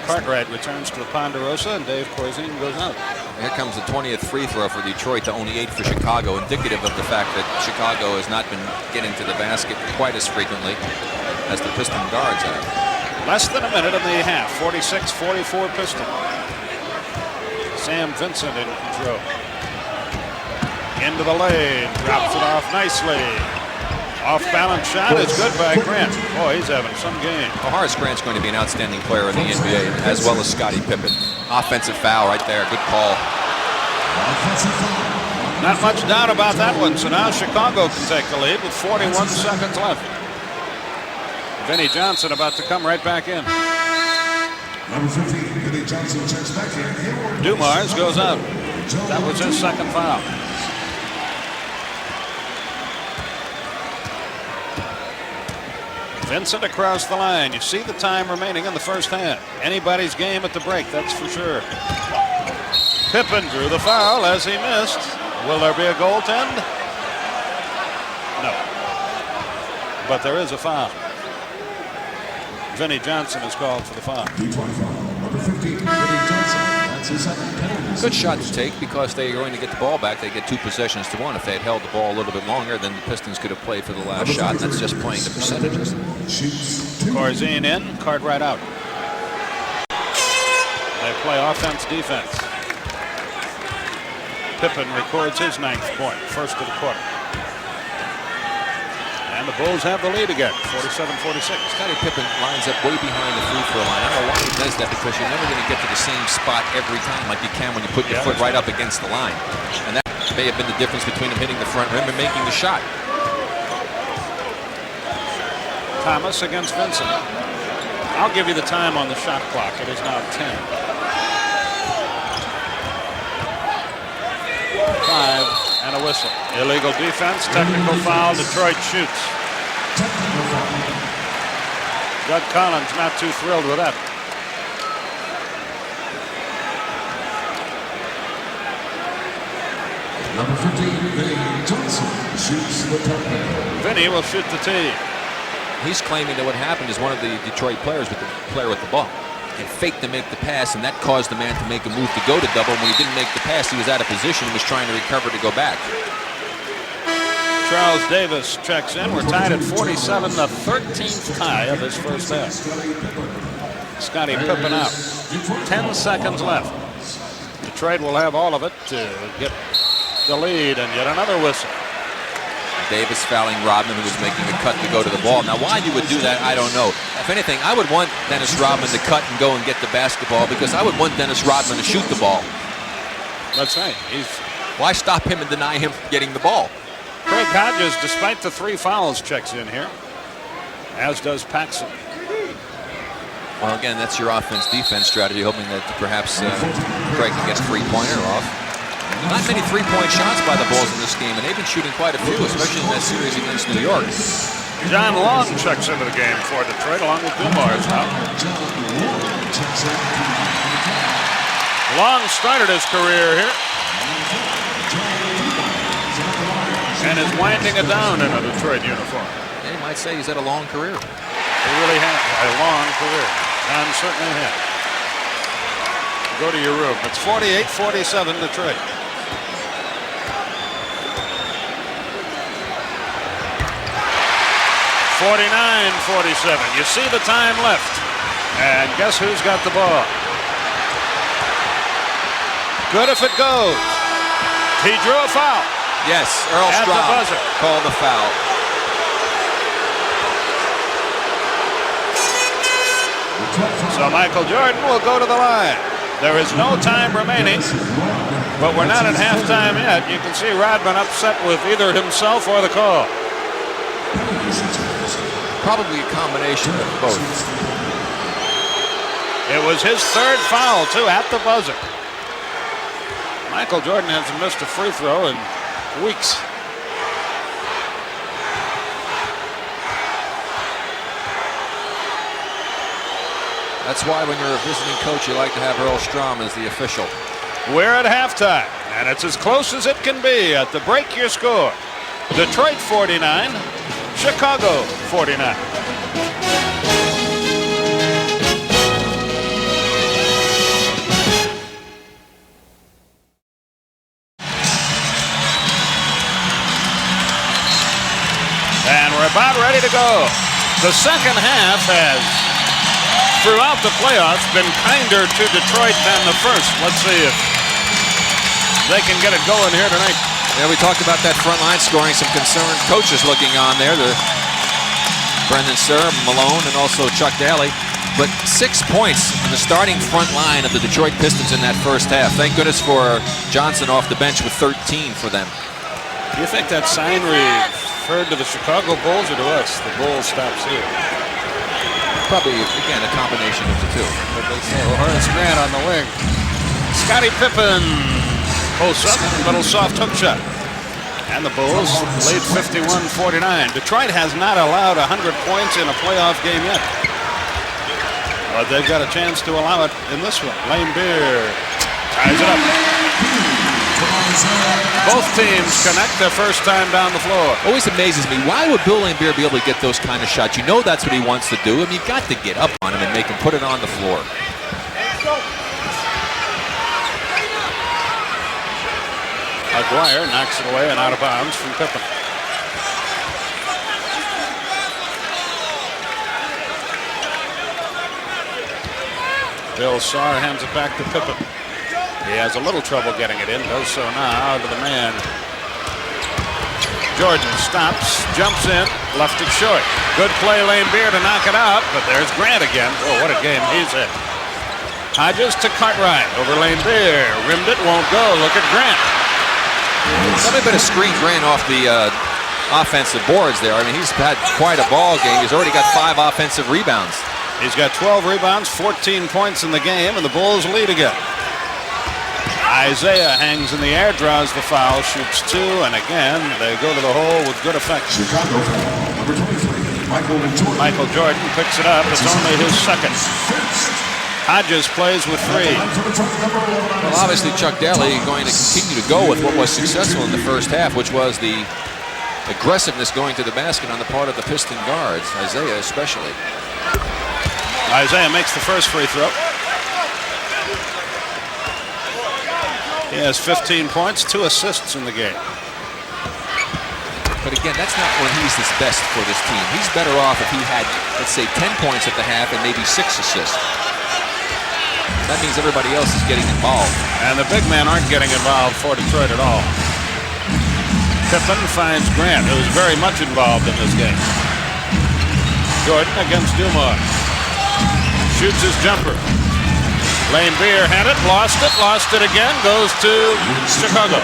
Cartwright returns to the Ponderosa, and Dave Corzine goes out. Here comes the 20th free throw for Detroit to only 8 for Chicago, indicative of the fact that Chicago has not been getting to the basket quite as frequently as the Piston guards have. Less than a minute in the half. 46-44 Piston. Sam Vincent in control. Into the lane, drops it off nicely. Off-balance shot is good by Grant. Boy, he's having some game. Well, Horace Grant's going to be an outstanding player in the NBA, as well as Scottie Pippen. Offensive foul right there. Good call. Not much doubt about that one. So now Chicago can take the lead with 41 seconds left. Vinnie Johnson about to come right back in. Number 15, Vinnie Johnson checks back in. Dumars goes out. That was his second foul. Vincent across the line. You see the time remaining in the first half. Anybody's game at the break, that's for sure. Pippen drew the foul as he missed. Will there be a goaltend? No. But there is a foul. Vinnie Johnson is called for the foul. Number 15, Vinnie Johnson. That's his second penalty. Good shot to take because they're going to get the ball back. They get 2 possessions to 1. If they had held the ball a little bit longer, then the Pistons could have played for the last shot. That's just playing the percentages. Corzine in, Cartwright out. They play offense, defense. Pippen records his 9th point, first of the quarter. And the Bulls have the lead again, 47-46. Scottie Pippen lines up way behind the free throw line. I don't know why he does that, because you're never going to get to the same spot every time like you can when you put your foot right up against the line. And that may have been the difference between him hitting the front rim and making the shot. Thomas against Vincent. I'll give you the time on the shot clock. It is now 10. 5 and a whistle. Illegal defense, technical foul, Detroit shoots. Doug Collins not too thrilled with that. Number 15, Vinnie Johnson shoots the top. Vinnie will shoot the tee. He's claiming that what happened is one of the Detroit players with the player with the ball and faked to make the pass, and that caused the man to make a move to go to double. When he didn't make the pass, he was out of position and was trying to recover to go back. Charles Davis checks in. We're tied at 47, the 13th tie of this first half. Scottie Pippen out. 10 seconds left. Detroit will have all of it to get the lead, and yet another whistle. Davis fouling Rodman, who was making a cut to go to the ball. Now, why you would do that, I don't know. If anything, I would want Dennis Rodman to cut and go and get the basketball, because I would want Dennis Rodman to shoot the ball. That's right. Why stop him and deny him getting the ball? Craig Hodges, despite the 3 fouls, checks in here, as does Paxson. Well, again, that's your offense-defense strategy, hoping that perhaps Craig can get a three-pointer off. Not many three-point shots by the Bulls in this game, and they've been shooting quite a few, especially in that series against New York. John Long checks into the game for Detroit, along with Dumars now. Long started his career here and is winding it down in a Detroit uniform. You might say he's had a long career. He really has a long career. John certainly has. Go to your room. It's 48-47 Detroit. (49-47). You see the time left. And guess who's got the ball? Good if it goes. He drew a foul. Yes, Earl At the Strom buzzer. called the foul. So Michael Jordan will go to the line. There is no time remaining, but we're not at halftime yet. You can see Rodman upset with either himself or the call. Probably a combination of both. It was his third foul, too, at the buzzer. Michael Jordan hasn't missed a free throw in weeks. That's why when you're a visiting coach, you like to have Earl Strom as the official. We're at halftime, and it's as close as it can be at the break your score. Detroit 49, Chicago 49. And we're about ready to go. The second half has, throughout the playoffs, been kinder to Detroit than the first. Let's see if they can get it going here tonight. Yeah, we talked about that front line scoring. Some concerned coaches looking on there. Brendan Sir, Malone, and also Chuck Daly. But 6 points in the starting front line of the Detroit Pistons in that first half. Thank goodness for Johnson off the bench with 13 for them. Do you think that sign referred to the Chicago Bulls or to us? The Bulls stops here. Probably, again, a combination of the two. Horace Grant on the wing. Scottie Pippen posts up, little soft hook shot. And the Bulls lead 51-49. Detroit has not allowed 100 points in a playoff game yet. But they've got a chance to allow it in this one. Lane Beer ties it up. Both teams connect their first time down the floor. Always amazes me. Why would Bill Laimbeer be able to get those kind of shots? You know that's what he wants to do. I mean, you've got to get up on him and make him put it on the floor. Aguirre knocks it away and out of bounds from Pippen. Bill Sarr hands it back to Pippen. He has a little trouble getting it in, does so now to the man. Jordan stops, jumps in, left it short. Good play, Lane Beer to knock it out, but there's Grant again. Oh, what a game he's in. Hodges to Cartwright over Lane Beer. Rimmed it, won't go. Look at Grant. Somebody better screen Grant off the offensive boards there. I mean, he's had quite a ball game. He's already got 5 offensive rebounds. He's got 12 rebounds, 14 points in the game, and the Bulls lead again. Isiah hangs in the air, draws the foul, shoots 2, and again, they go to the hole with good effect. Chicago foul, number 23, Michael Jordan picks it up. It's only his second. Hodges plays with 3. Well, obviously, Chuck Daly going to continue to go with what was successful in the first half, which was the aggressiveness going to the basket on the part of the Piston guards, Isiah especially. Isiah makes the first free throw. He has 15 points, 2 assists in the game. But again, that's not when he's his best for this team. He's better off if he had, let's say, 10 points at the half and maybe 6 assists. That means everybody else is getting involved. And the big men aren't getting involved for Detroit at all. Pippen finds Grant, who's very much involved in this game. Jordan against Dumars. Shoots his jumper. Lane Beer had it, lost it again, goes to Chicago.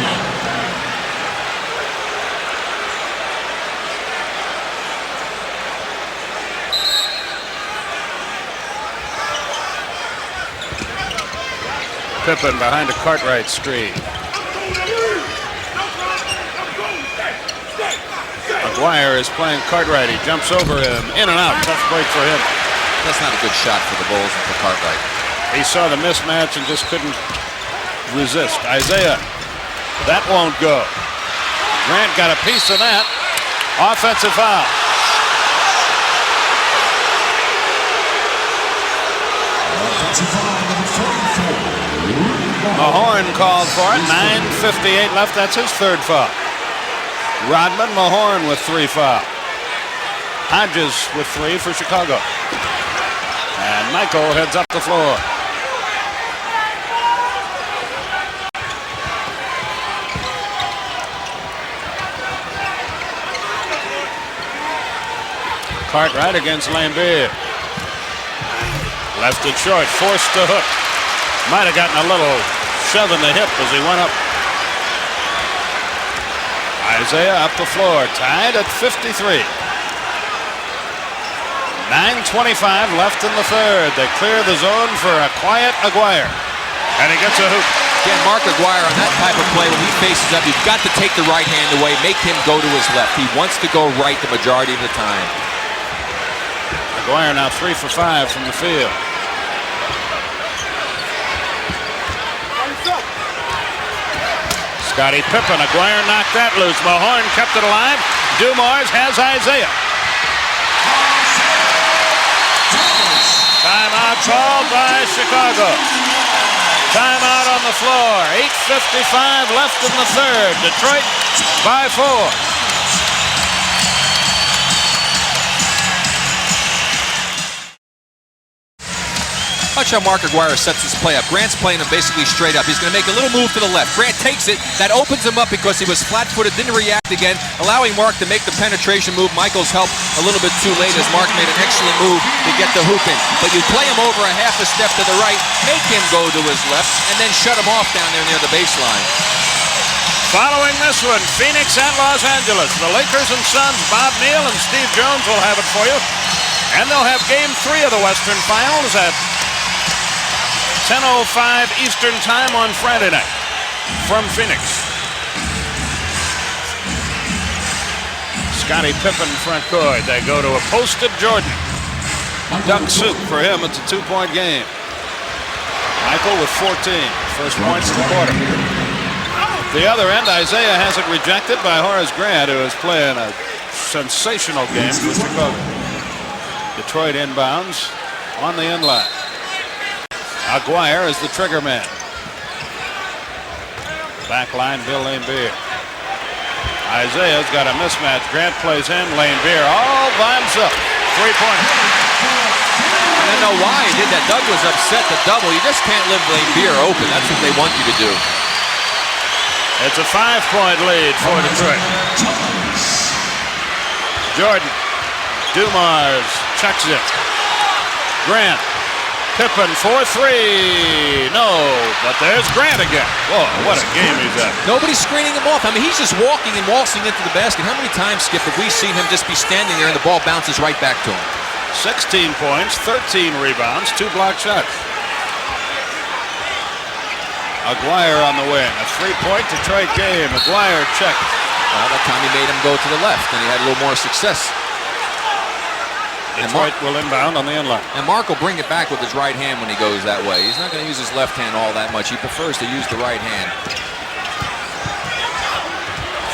Pippen behind a Cartwright screen. Aguirre is playing Cartwright. He jumps over him, in and out. Tough break for him. That's not a good shot for the Bulls and for Cartwright. He saw the mismatch and just couldn't resist. Isiah, that won't go. Grant got a piece of that. Offensive foul. Mahorn called for it. 9:58 left. That's his 3rd foul. Rodman, Mahorn with 3 fouls. Hodges with 3 for Chicago. And Michael heads up the floor. Cartwright against Lambier. Left it short, forced to hook. Might have gotten a little shove in the hip as he went up. Isiah up the floor, tied at 53. 9:25 left in the third. They clear the zone for a quiet Aguirre. And he gets a hoop. Again, Mark Aguirre on that type of play, when he faces up, you've got to take the right hand away, make him go to his left. He wants to go right the majority of the time. Aguirre now 3 for 5 from the field. Scottie Pippen, Aguirre knocked that loose. Mahorn kept it alive. Dumars has Isiah. Timeout called by Chicago. Timeout on the floor. 8:55 left in the third. Detroit by 4. Watch how Mark Aguirre sets this play up. Grant's playing him basically straight up. He's going to make a little move to the left. Grant takes it. That opens him up because he was flat-footed, didn't react again, allowing Mark to make the penetration move. Michaels helped a little bit too late as Mark made an excellent move to get the hoop in. But you play him over a half a step to the right, make him go to his left, and then shut him off down there near the baseline. Following this one, Phoenix at Los Angeles. The Lakers and Suns, Bob Neal and Steve Jones will have it for you. And they'll have Game 3 of the Western Finals at 10:05 Eastern Time on Friday night from Phoenix. Scottie Pippen front court. They go to a posted Jordan. Duck soup for him. It's a 2-point game. Michael with 14. First points of the quarter. The other end, Isiah has it rejected by Horace Grant, who is playing a sensational game for Chicago. Detroit inbounds on the end line. Aguirre is the trigger man. Back line, Bill Lambier. Isiah's got a mismatch. Grant plays him. Lambier all by himself. 3-pointer. I don't know why he did that. Doug was upset to double. You just can't leave Lambier open. That's what they want you to do. It's a 5-point lead for Detroit. Jordan. Dumars checks it. Grant. Pippen for 3. No, but there's Grant again. Whoa, what a game he's at. Nobody's screening him off. I mean, he's just walking and waltzing into the basket. How many times, Skip, have we seen him just be standing there and the ball bounces right back to him? 16 points, 13 rebounds, 2 block shots. Aguirre on the wing. A 3-point Detroit game. Aguirre checked. Well, that time he made him go to the left, and he had a little more success. Detroit will inbound on the end line. And Mark will bring it back with his right hand when he goes that way. He's not going to use his left hand all that much. He prefers to use the right hand.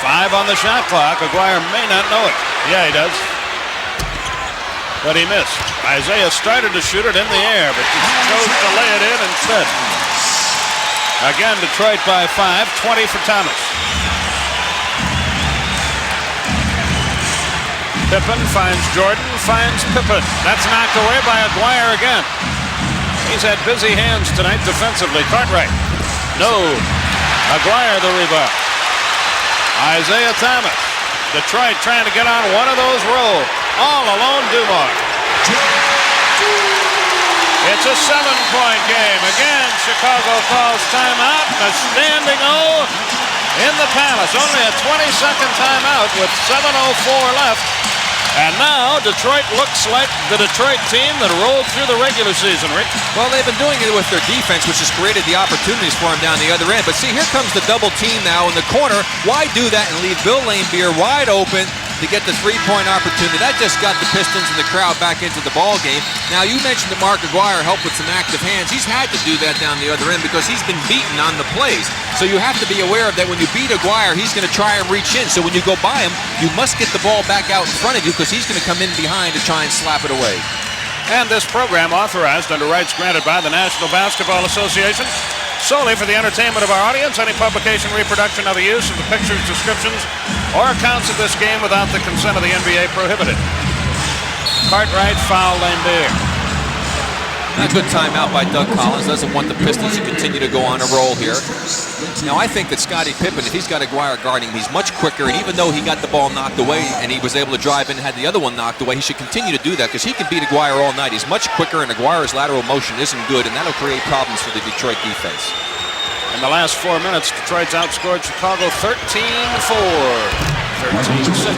5 on the shot clock. Aguirre may not know it. Yeah, he does. But he missed. Isiah started to shoot it in the air, but he chose to lay it in instead. Again, Detroit by 5. 20 for Thomas. Pippen finds Jordan, finds Pippen. That's knocked away by Aguirre again. He's had busy hands tonight defensively. Cartwright. No. Aguirre the rebound. Isiah Thomas. Detroit trying to get on one of those rolls. All alone, Dumars. It's a 7-point game. Again, Chicago calls timeout. A standing O in the Palace. Only a 20-second timeout with 7:04 left. And now Detroit looks like the Detroit team that rolled through the regular season, Rick. Well, they've been doing it with their defense, which has created the opportunities for them down the other end. But see, here comes the double team now in the corner. Why do that and leave Bill Lambier wide open to get the 3-point opportunity? That just got the Pistons and the crowd back into the ball game. Now, you mentioned that Mark Aguirre helped with some active hands. He's had to do that down the other end because he's been beaten on the plays. So you have to be aware of that. When you beat Aguirre, he's going to try and reach in. So when you go by him, you must get the ball back out in front of you because he's going to come in behind to try and slap it away. And this program authorized under rights granted by the National Basketball Association solely for the entertainment of our audience. Any publication, reproduction, other use of the pictures, descriptions, or accounts of this game without the consent of the NBA prohibited. Cartwright foul Lambier. A good timeout by Doug Collins. Doesn't want the Pistons to continue to go on a roll here. Now, I think that Scottie Pippen, if he's got Aguirre guarding him, he's much quicker. And even though he got the ball knocked away and he was able to drive in and had the other one knocked away, he should continue to do that because he can beat Aguirre all night. He's much quicker, and Aguirre's lateral motion isn't good, and that'll create problems for the Detroit defense. In the last 4 minutes, Detroit's outscored Chicago 13-4. 13-6.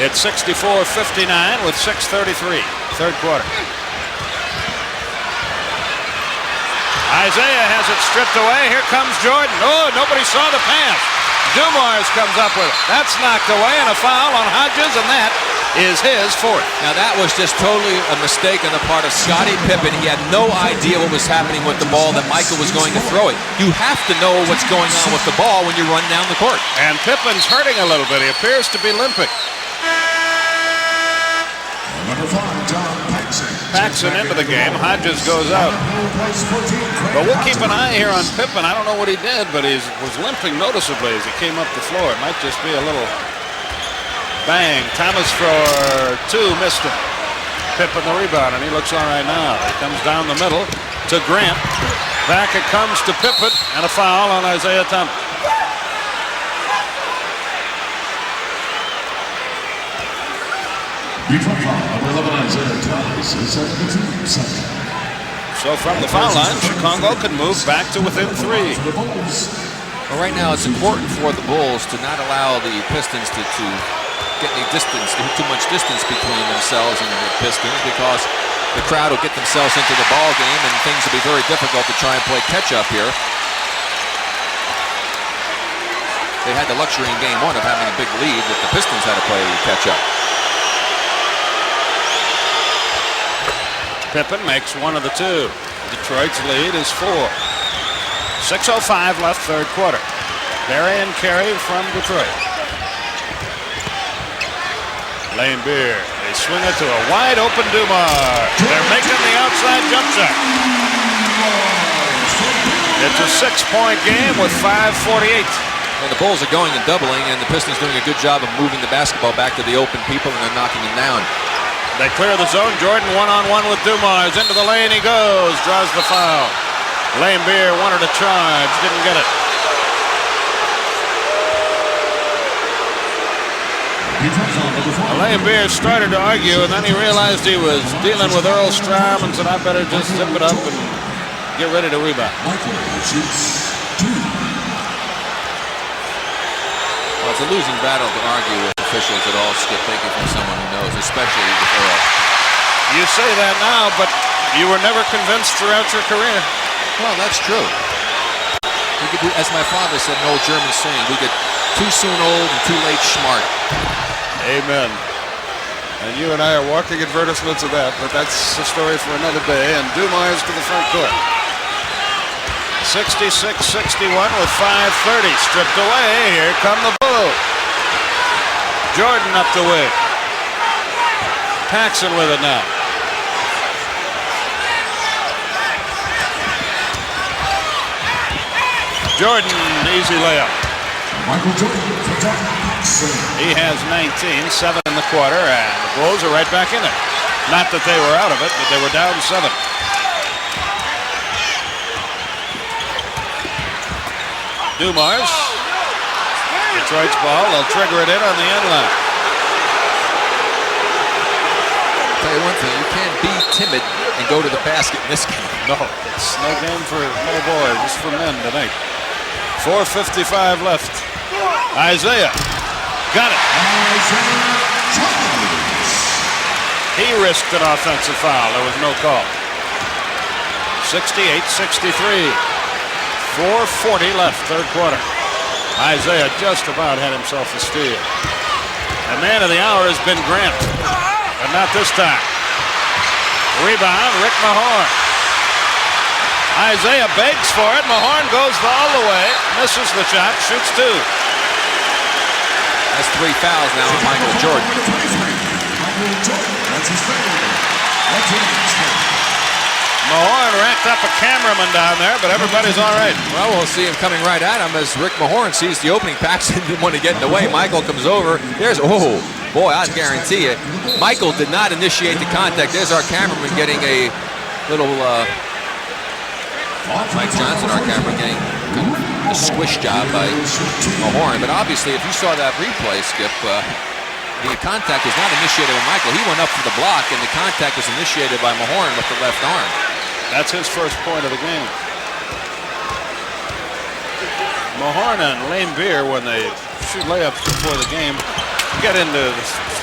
It's 64-59 with 6:33, third quarter. Isiah has it stripped away. Here comes Jordan. Oh, nobody saw the pass. Dumars comes up with it. That's knocked away, and a foul on Hodges, and that is his fourth. Now, that was just totally a mistake on the part of Scottie Pippen. He had no idea what was happening with the ball, that Michael was going to throw it. You have to know what's going on with the ball when you run down the court. And Pippen's hurting a little bit. He appears to be limping. Number 5, John Paxson into the game. Hodges goes out. But we'll keep an eye here on Pippen. I don't know what he did, but he was limping noticeably as he came up the floor. It might just be a little bang. Thomas for two, missed him. Pippen the rebound, and he looks all right now. He comes down the middle to Grant. Back it comes to Pippen, and a foul on Isiah Thomas. So from the foul line, Chicago can move back to within 3. Well, right now it's important for the Bulls to not allow the Pistons to get any distance, too much distance between themselves and the Pistons, because the crowd will get themselves into the ball game and things will be very difficult to try and play catch up here. They had the luxury in game 1 of having a big lead that the Pistons had to play catch up. Pippen makes one of the two. Detroit's lead is 4. 6:05 left, third quarter. Darian Carey from Detroit. Lane Beer. They swing it to a wide open Dumars. They're making the outside jump shot. It's a 6-point game with 5:48. And the Bulls are going and doubling, and the Pistons doing a good job of moving the basketball back to the open people, and they're knocking them down. They clear the zone. Jordan one-on-one with Dumars. Into the lane he goes. Draws the foul. Lane Beer wanted a charge. Didn't get it. Lane Beer started to argue, and then he realized he was dealing with Earl Strom and said, I better just zip it up and get ready to rebound. Well, it's a losing battle to argue with officials at all, Skip. Take it from someone who knows, especially with Earl. You say that now, but you were never convinced throughout your career. Well, that's true. We could do, as my father said, an old German saying, we get too soon old and too late smart. Amen. And you and I are walking advertisements of that, but that's a story for another day. And Dumars to the front court. 66-61 with 5:30 stripped away. Here come the Bulls. Jordan up the wing. Paxson with it now. Jordan, easy layup. Michael Jordan for Paxson. He has 19, 7 in the quarter, and the Bulls are right back in it. Not that they were out of it, but they were down 7. Dumars. Detroit's ball. They'll trigger it in on the end line. I'll tell you one thing, you can't be timid and go to the basket in this game. No, it's no game for little boys. It's for men tonight. 4:55 left. Isiah got it. He risked an offensive foul. There was no call. 68-63. 4:40 left, third quarter. Isiah just about had himself a steal. The man of the hour has been Grant, but not this time. Rebound, Rick Mahorn. Isiah begs for it. Mahorn goes all the way, misses the shot, shoots 2. That's 3 fouls now on Michael Jordan. Mahorn racked up a cameraman down there, but everybody's all right. Well, we'll see him coming right at him as Rick Mahorn sees the opening. Paxson didn't want to get in the way. Michael comes over. There's, Boy, I guarantee you, Michael did not initiate the contact. There's our cameraman getting a little, Mike Johnson, our cameraman, getting a squish job by Mahorn. But obviously, if you saw that replay, Skip, the contact was not initiated by Michael. He went up for the block, and the contact was initiated by Mahorn with the left arm. That's his first point of the game. Mahorn and Lane Beer, when they shoot layups before the game, get into the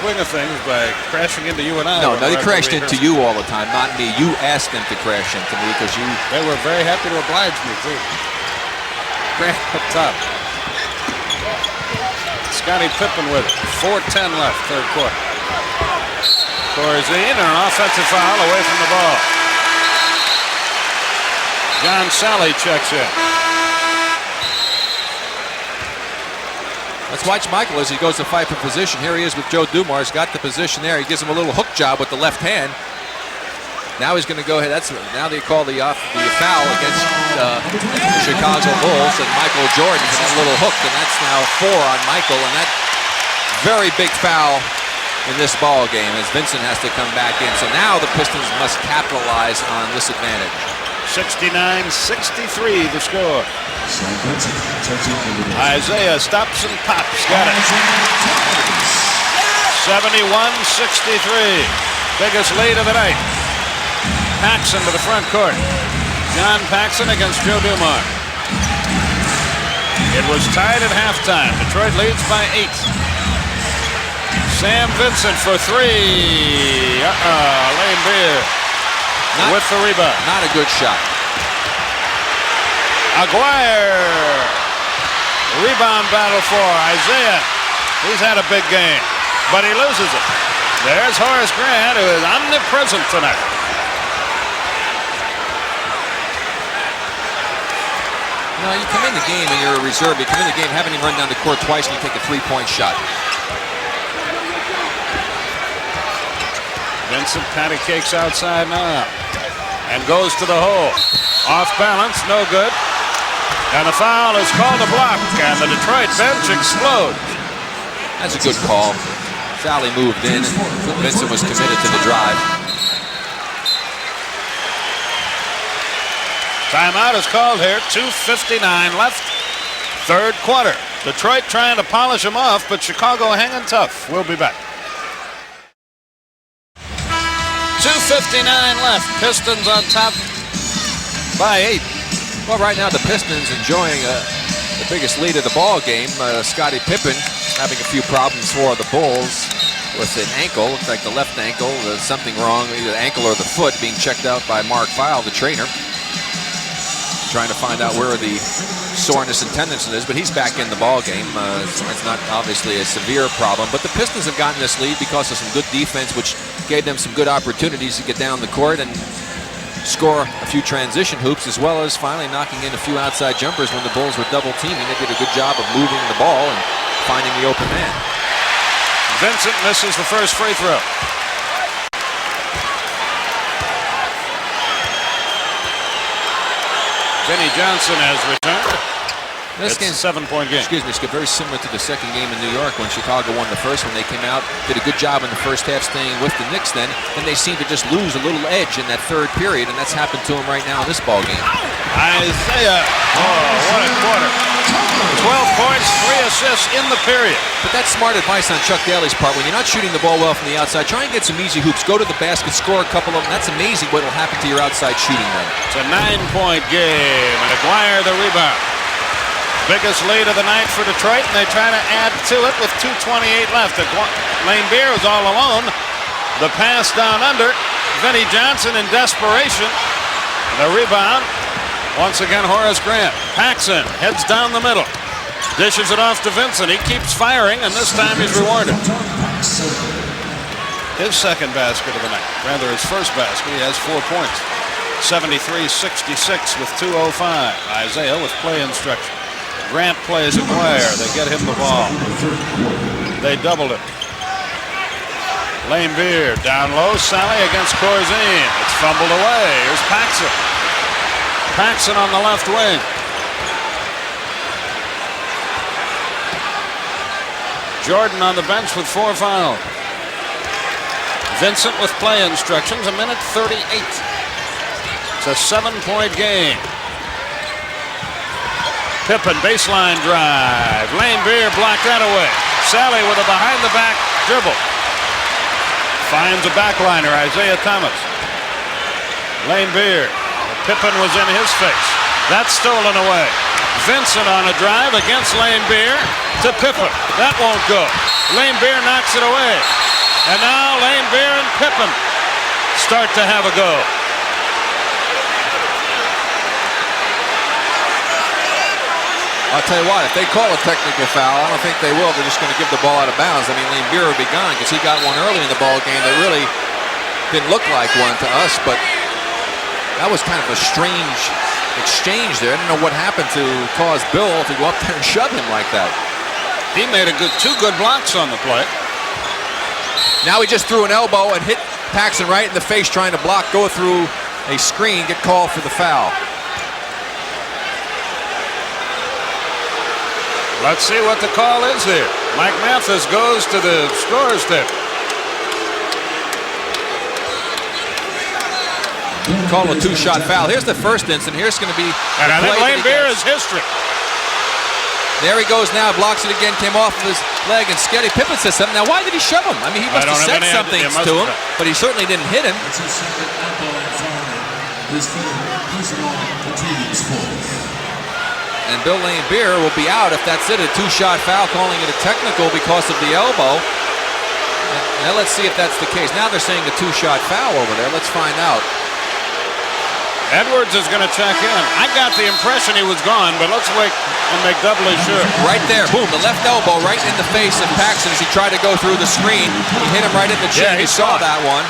swing of things by crashing into you and I. No, they crashed into you all the time, not me. You asked them to crash into me because you... They were very happy to oblige me, too. Grant up top. Scottie Pippen with it. 4:10 left, third quarter. Corzine and an offensive foul away from the ball. John Sally checks in. Let's watch Michael as he goes to fight for position. Here he is with Joe Dumars. Got the position there. He gives him a little hook job with the left hand. Now he's going to go ahead. Now they call the foul against the Chicago Bulls and Michael Jordan for that little hook, and that's now 4 on Michael, and that very big foul in this ball game as Vincent has to come back in. So now the Pistons must capitalize on this advantage. 69-63 the score. Isiah stops and pops. Got it. 71-63. Biggest lead of the night. Paxson to the front court. John Paxson against Joe Dumars. It was tied at halftime. Detroit leads by 8. Sam Vincent for 3. Lane Beer with the rebound. Not a good shot. Aguirre. Rebound battle for Isiah. He's had a big game, but he loses it. There's Horace Grant, who is omnipresent tonight. No, you come in the game and you're a reserve. You come in the game having him run down the court twice and you take a 3-point shot. Vincent patty cakes outside now and goes to the hole. Off balance, no good. And the foul is called a block, and the Detroit bench explodes. That's a good call. Sally moved in, and Vincent was committed to the drive. Timeout is called here. 2:59 left. Third quarter. Detroit trying to polish them off, but Chicago hanging tough. We'll be back. 2:59 left. Pistons on top by 8. Well, right now the Pistons enjoying the biggest lead of the ball game. Scottie Pippen having a few problems for the Bulls with an ankle. Looks like the left ankle. There's something wrong, either the ankle or the foot, being checked out by Mark Feil, the trainer. Trying to find out where the soreness and tenderness is, but he's back in the ball game. It's not obviously a severe problem, but the Pistons have gotten this lead because of some good defense, which gave them some good opportunities to get down the court and score a few transition hoops, as well as finally knocking in a few outside jumpers when the Bulls were double teaming. They did a good job of moving the ball and finding the open man. Vincent misses the first free throw. Vinnie Johnson has returned. This It's game, a 7-point game. excuse me, Skip, very similar to the second game in New York when Chicago won the first one. They came out, did a good job in the first half staying with the Knicks then they seemed to just lose a little edge in that third period, and that's happened to them right now in this ball game. Isiah, what a quarter. 12 points, 3 assists in the period. But that's smart advice on Chuck Daly's part. When you're not shooting the ball well from the outside, try and get some easy hoops. Go to the basket, score a couple of them. That's amazing what will happen to your outside shooting then. It's a 9-point game, and Aguirre the rebound. Biggest lead of the night for Detroit, and they try to add to it with 2:28 left. Lane Beer is all alone. The pass down under. Vinnie Johnson in desperation. The rebound. Once again, Horace Grant. Paxson heads down the middle. Dishes it off to Vincent. He keeps firing, and this time he's rewarded. His second basket of the night. Rather, his first basket. He has 4 points. 73-66 with 2:05. Isiah with play instruction. Grant plays Aguirre. They get him the ball. They doubled it. Lane Beer down low. Sally against Corzine. It's fumbled away. Here's Paxson. Paxson on the left wing. Jordan on the bench with 4 fouls. Vincent with play instructions, 1:38. It's a 7-point game. Pippen, baseline drive. Lane Beer blocked that away. Sally with a behind-the-back dribble. Finds a backliner, Isiah Thomas. Lane Beer. Pippen was in his face. That's stolen away. Vincent on a drive against Lane Beer to Pippen. That won't go. Lane Beer knocks it away. And now Lane Beer and Pippen start to have a go. I'll tell you what, if they call a technical foul, I don't think they will. They're just going to give the ball out of bounds. I mean, Lane Beer would be gone because he got one early in the ball game that really didn't look like one to us, but that was kind of a strange exchange there. I don't know what happened to cause Bill to go up there and shove him like that. He made two good blocks on the play. Now he just threw an elbow and hit Paxson right in the face trying to block, go through a screen, get called for the foul. Let's see what the call is here. Mike Mathis goes to the scorer's table. Call a 2-shot foul. Here's the first incident. Here's going to be. And I think Lane Beer is history. There he goes now, blocks it again, came off of his leg, and Scottie Pippen says something. Now, why did he shove him? I mean, he must have said something to him, but he certainly didn't hit him. And Bill Lane Beer will be out if that's it. A 2-shot foul, calling it a technical because of the elbow. Now let's see if that's the case. Now they're saying a 2-shot foul over there. Let's find out. Edwards is going to check in. I got the impression he was gone, but let's wait and make doubly sure. Right there, boom, the left elbow right in the face of Paxson as he tried to go through the screen. He hit him right in the chin. Yeah, he saw that one.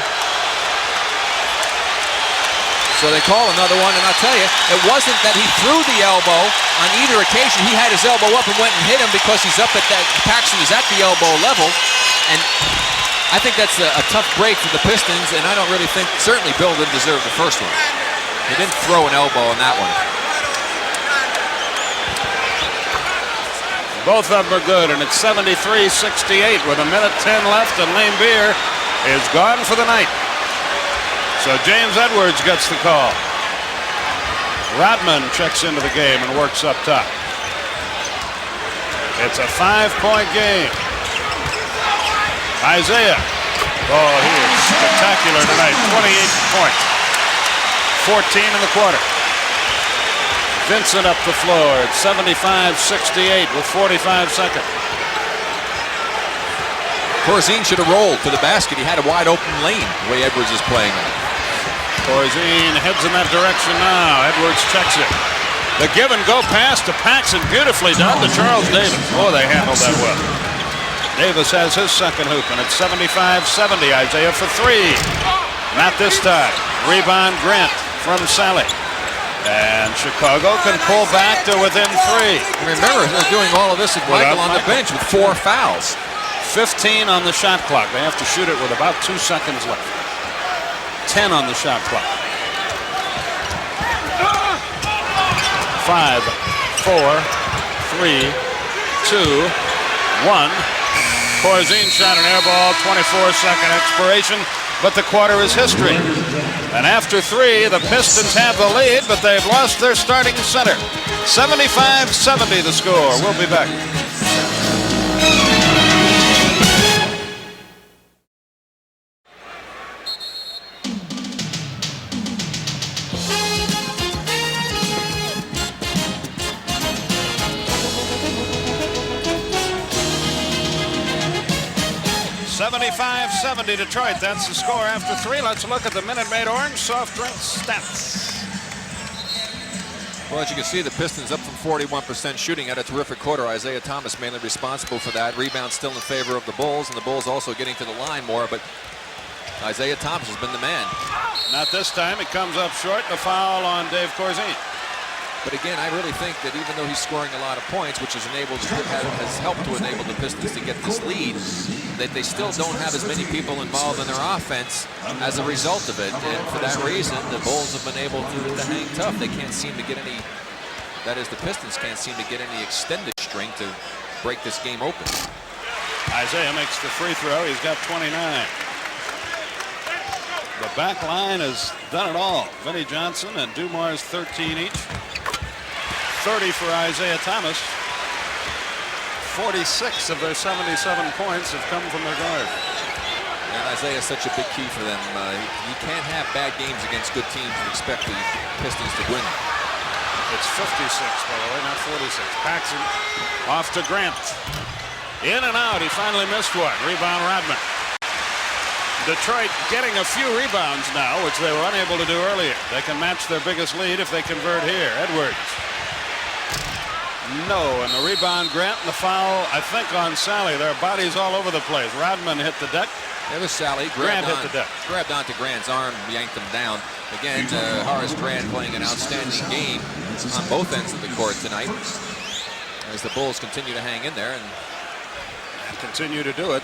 So they call another one, and I'll tell you, it wasn't that he threw the elbow on either occasion. He had his elbow up and went and hit him because he's up at that. Paxson is at the elbow level, and I think that's a tough break for the Pistons, and I don't really think, certainly Bill didn't deserve the first one. He didn't throw an elbow on that one. Both of them are good, and it's 73-68 with 1:10 left, and Lane Beer is gone for the night. So James Edwards gets the call. Rodman checks into the game and works up top. It's a 5-point game. Isiah. Oh, he is spectacular tonight. 28 points. 14 in the quarter. Vincent up the floor at 75-68 with 45 seconds. Corzine should have rolled to the basket. He had a wide open lane the way Edwards is playing it. Corzine heads in that direction now. Edwards checks it. The give and go pass to Paxson, beautifully done to Charles Davis. Oh, they handled that well. Davis has his second hoop, and it's 75-70. Isiah for 3. Not this time. Rebound Grant from Sally. And Chicago can pull back to within 3. Remember, they're doing all of this with Michael on the bench with 4 fouls. 15 on the shot clock. They have to shoot it with about 2 seconds left. 10 on the shot clock. 5, 4, 3, 2, 1. Corzine shot an air ball, 24-second expiration, but the quarter is history. And after 3, the Pistons have the lead, but they've lost their starting center. 75-70 the score. We'll be back. Detroit, that's the score after 3. Let's look at the Minute Maid Orange soft drink stats. Well, as you can see, the Pistons up from 41% shooting, had a terrific quarter. Isiah Thomas mainly responsible for that. Rebound still in favor of the Bulls, and the Bulls also getting to the line more, but Isiah Thomas has been the man. Not this time. It comes up short. The foul on Dave Corzine. But again, I really think that even though he's scoring a lot of points, which has helped to enable the Pistons to get this lead, that they still don't have as many people involved in their offense as a result of it. And for that reason, the Bulls have been able to hang tough. They can't seem to get any, that is, the Pistons can't seem to get any extended string to break this game open. Isiah makes the free throw. He's got 29. The back line has done it all. Vinnie Johnson and Dumars 13 each. 30 for Isiah Thomas. 46 of their 77 points have come from their guard. And Isiah is such a big key for them. You can't have bad games against good teams and expect the Pistons to win. It's 56, by the way, not 46. Paxson off to Grant. In and out. He finally missed one. Rebound Rodman. Detroit getting a few rebounds now, which they were unable to do earlier. They can match their biggest lead if they convert here. Edwards. No, and the rebound Grant and the foul, I think, on Sally. Their bodies all over the place. Rodman hit the deck. There was Sally. Grant hit the deck. Grabbed onto Grant's arm, yanked him down. Again, Horace Grant playing an outstanding game on both ends of the court tonight as the Bulls continue to hang in there and continue to do it.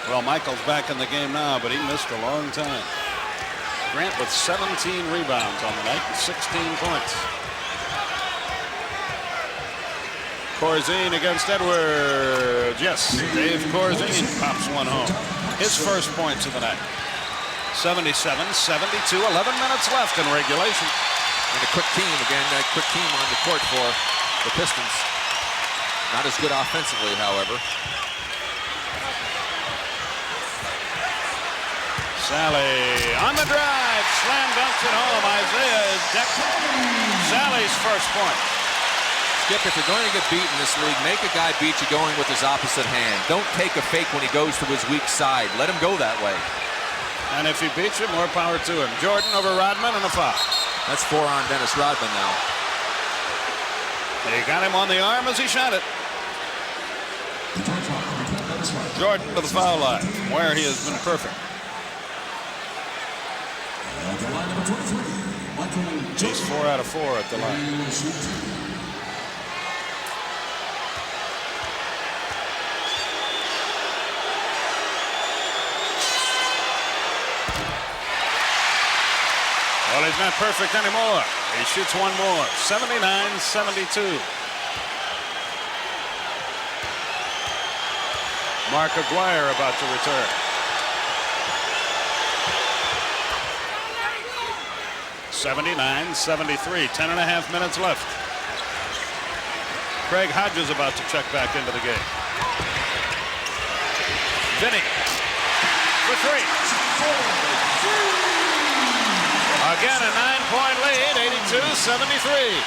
Well, Michael's back in the game now, but he missed a long time. Grant with 17 rebounds on the night and 16 points. Corzine against Edwards. Yes, Dave Corzine pops one home. His first points of the night. 77-72, 11 minutes left in regulation. And a quick team, again, that quick team on the court for the Pistons. Not as good offensively, however. Sally on the drive, slam dunks it home. Isiah is decked. Sally's first point. Skip, if you're going to get beat in this league, make a guy beat you going with his opposite hand. Don't take a fake when he goes to his weak side. Let him go that way. And if he beats you, more power to him. Jordan over Rodman and a foul. That's 4 on Dennis Rodman now. He got him on the arm as he shot it. Jordan to the foul line, where he has been perfect. He's 4 out of 4 at the line. Well, he's not perfect anymore. He shoots one more. 79-72. Mark Aguirre about to return. 79-73. 10.5 minutes left. Craig Hodges about to check back into the game. Vinny for 3. Again, a 9-point lead, 82-73.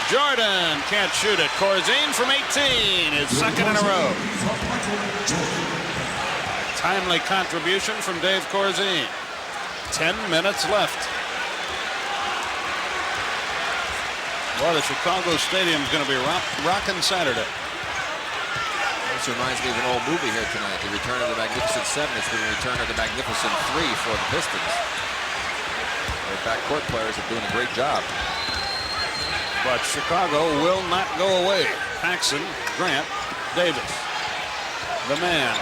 Jordan can't shoot it. Corzine from 18, his second in a row. Timely contribution from Dave Corzine. 10 minutes left. Well, the Chicago Stadium's going to be rocking Saturday. This reminds me of an old movie here tonight, The Return of the Magnificent Seven. It's the Return of the Magnificent Three for the Pistons. Their backcourt players are doing a great job. But Chicago will not go away. Paxson, Grant, Davis. The man.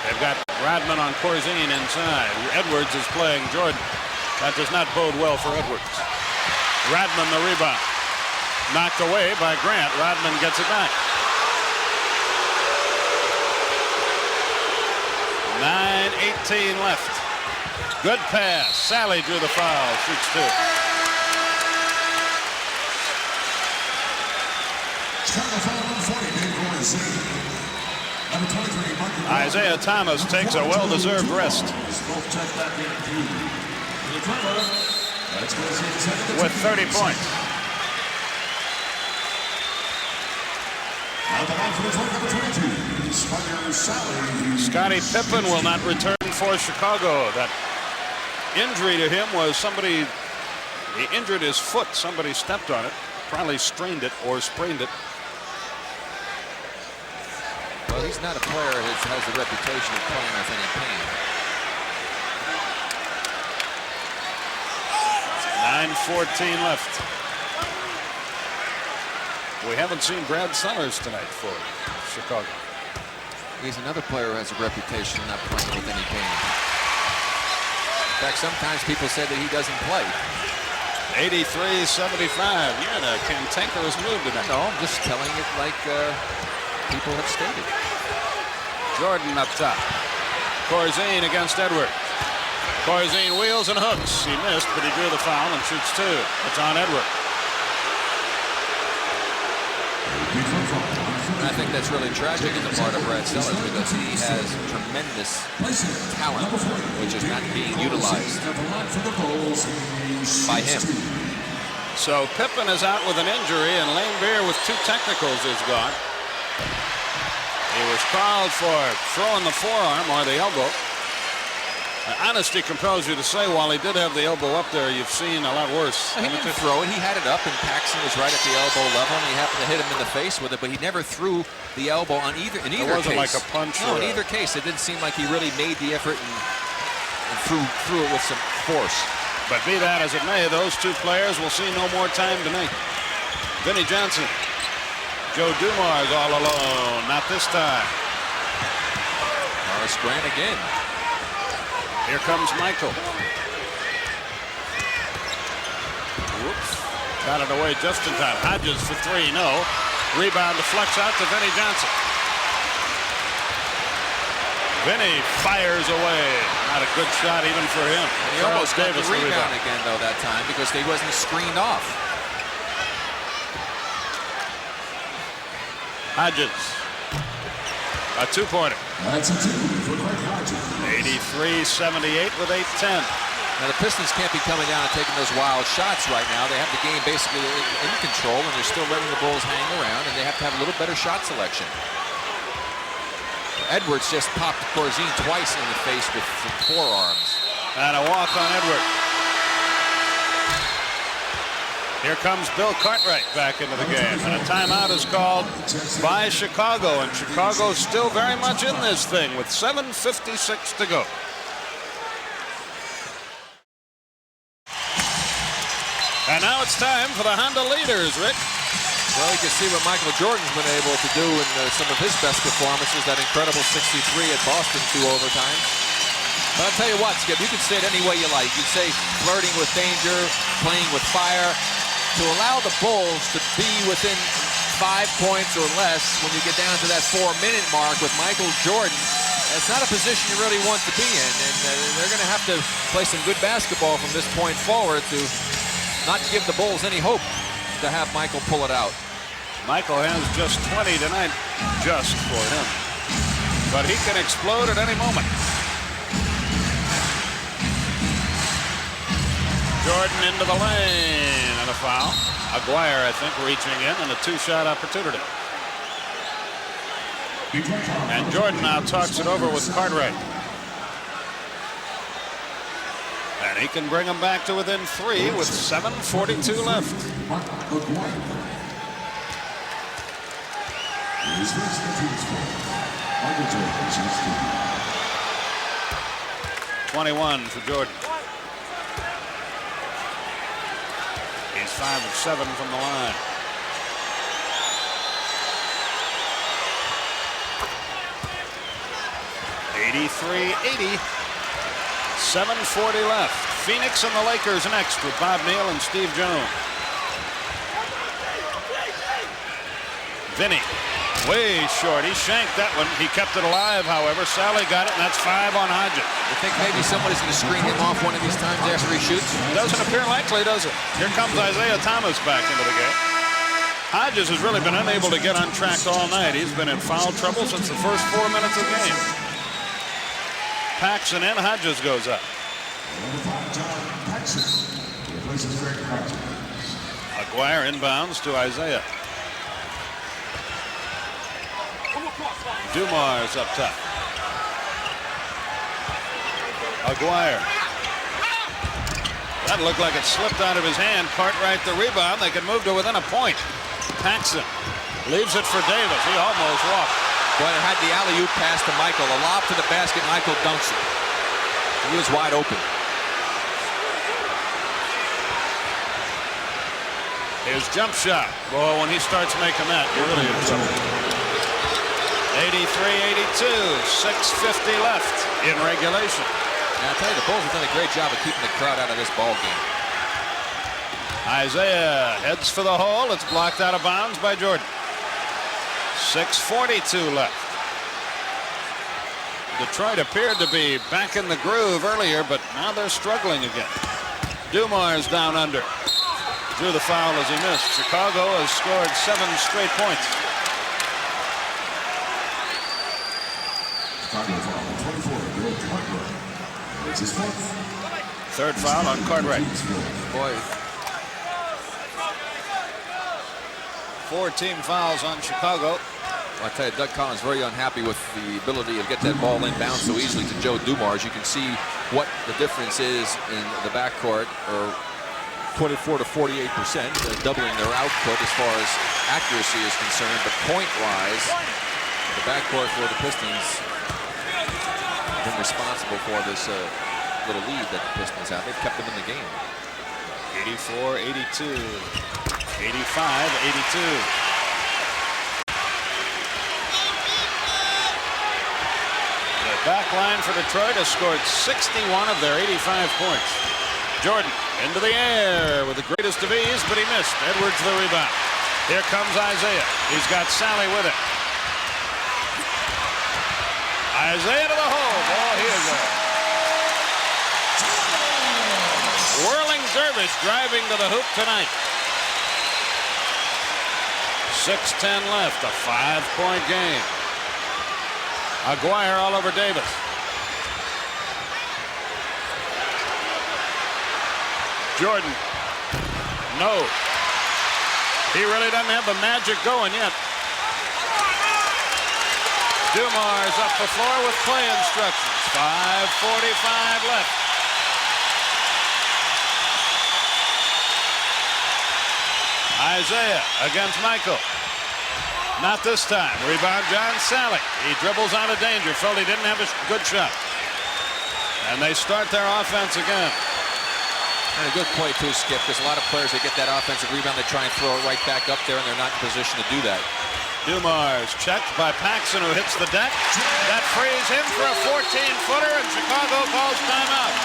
They've got Rodman on Corzine inside. Edwards is playing Jordan. That does not bode well for Edwards. Rodman the rebound. Knocked away by Grant. Rodman gets it back. 9:18 left. Good pass. Sally drew the foul. Shoots 2. Isiah Thomas takes a well-deserved rest. With 30 points. Scottie Pippen will not return for Chicago. That injury to him was he injured his foot. Somebody stepped on it, probably strained it or sprained it. Well, he's not a player that has a reputation of playing with any pain. 9:14 left. We haven't seen Brad Summers tonight for Chicago. He's another player who has a reputation of not playing with any pain. In fact, sometimes people say that he doesn't play. 83-75. You're in a cantankerous mood tonight. No, I'm just telling it like people have stated. Jordan up top. Corzine against Edwards. Corzine wheels and hooks. He missed, but he drew the foul and shoots two. It's on Edwards. And I think that's really tragic in the part of Brad Sellers because he has tremendous talent, which is not being utilized by him. So Pippen is out with an injury, and Lane Beer with 2 technicals is gone. He was called for throwing the forearm or the elbow. Honesty compels you to say, while he did have the elbow up there, you've seen a lot worse. He didn't throw it. He had it up, and Paxson was right at the elbow level, and he happened to hit him in the face with it, but he never threw the elbow in either case. It wasn't like a punch. No, in either case, it didn't seem like he really made the effort and threw it with some force. But be that as it may, those 2 players will see no more time tonight. Vinnie Johnson. Joe Dumars all alone. Not this time. Horace Grant again. Here comes Michael. Whoops. Got it away just in time. Hodges for 3. No. Rebound deflects out to Vinnie Johnson. Vinnie fires away. Not a good shot even for him. And he almost got the rebound again, though, that time because he wasn't screened off. Hodges. A 2-pointer. That's a 2 for Greg Hodges. 83-78 with 8:10. Now the Pistons can't be coming down and taking those wild shots right now. They have the game basically in control, and they're still letting the Bulls hang around, and they have to have a little better shot selection. Edwards just popped Corzine twice in the face with some forearms. And a walk on Edwards. Here comes Bill Cartwright back into the game, and a timeout is called by Chicago, and Chicago's still very much in this thing with 7:56 to go. And now it's time for the Honda leaders, Rick. Well, you can see what Michael Jordan's been able to do in some of his best performances, that incredible 63 at Boston 2 overtimes. But I'll tell you what, Skip, you can say it any way you like. You can say flirting with danger, playing with fire. To allow the Bulls to be within 5 points or less when you get down to that 4-minute mark with Michael Jordan, that's not a position you really want to be in. And they're going to have to play some good basketball from this point forward to not give the Bulls any hope to have Michael pull it out. Michael has just 20 tonight, just for him. But he can explode at any moment. Jordan into the lane, and a foul. Aguirre, I think, reaching in, and a 2-shot opportunity. And Jordan now talks it over with Cartwright. And he can bring them back to within 3 with 7:42 left. 21 for Jordan. He's 5 of 7 from the line. (83-80). 7:40 left. Phoenix and the Lakers next with Bob Neal and Steve Jones. Vinny, way short. He shanked that one. He kept it alive, however. Sally got it, and that's 5 on Hodges. You think maybe somebody's going to screen him off one of these times after he shoots? Doesn't appear likely, does it? Here comes Isiah Thomas back into the game. Hodges has really been unable to get untracked all night. He's been in foul trouble since the first 4 minutes of the game. Paxson in, Hodges goes up. Aguirre inbounds to Isiah. Dumars up top. Aguirre. That looked like it slipped out of his hand. Cartwright the rebound. They can move to within a point. Paxson leaves it for Davis. He almost walked. Boy, it had the alley-oop pass to Michael. A lob to the basket. Michael dunks it. He was wide open. His jump shot. Boy, when he starts making that, you're really in trouble. 83-82. 6:50 left in regulation. Now, I'll tell you, the Bulls have done a great job of keeping the crowd out of this ball game. Isiah heads for the hole. It's blocked out of bounds by Jordan. 6:42 left. Detroit appeared to be back in the groove earlier, but now they're struggling again. Dumars down under. Drew the foul as he missed. Chicago has scored 7 straight points. Third foul on Cartwright. Boy, 4 team fouls on Chicago. I tell you, Doug Collins very unhappy with the ability to get that ball inbound so easily to Joe Dumars. You can see what the difference is in the backcourt, or 24 to 48%, doubling their output as far as accuracy is concerned. But point-wise, the backcourt for the Pistons have been responsible for this little lead that the Pistons have. They've kept them in the game. 84-82, 85-82. Back line for Detroit has scored 61 of their 85 points. Jordan into the air with the greatest of ease, but he missed. Edwards the rebound. Here comes Isiah. He's got Sally with it. Isiah to the hole. Ball here goes. Whirling dervish driving to the hoop tonight. 6:10 left. A 5-point game. Aguirre all over Davis. Jordan. No. He really doesn't have the magic going yet. Dumars up the floor with play instructions. 5:45 left. Isiah against Michael. Not this time. Rebound, John Sally. He dribbles out of danger. Felt he didn't have a good shot. And they start their offense again. And a good play too, Skip, because a lot of players, they get that offensive rebound, they try and throw it right back up there, and they're not in position to do that. Dumars checked by Paxson, who hits the deck. That frees him for a 14-footer, and Chicago calls timeout.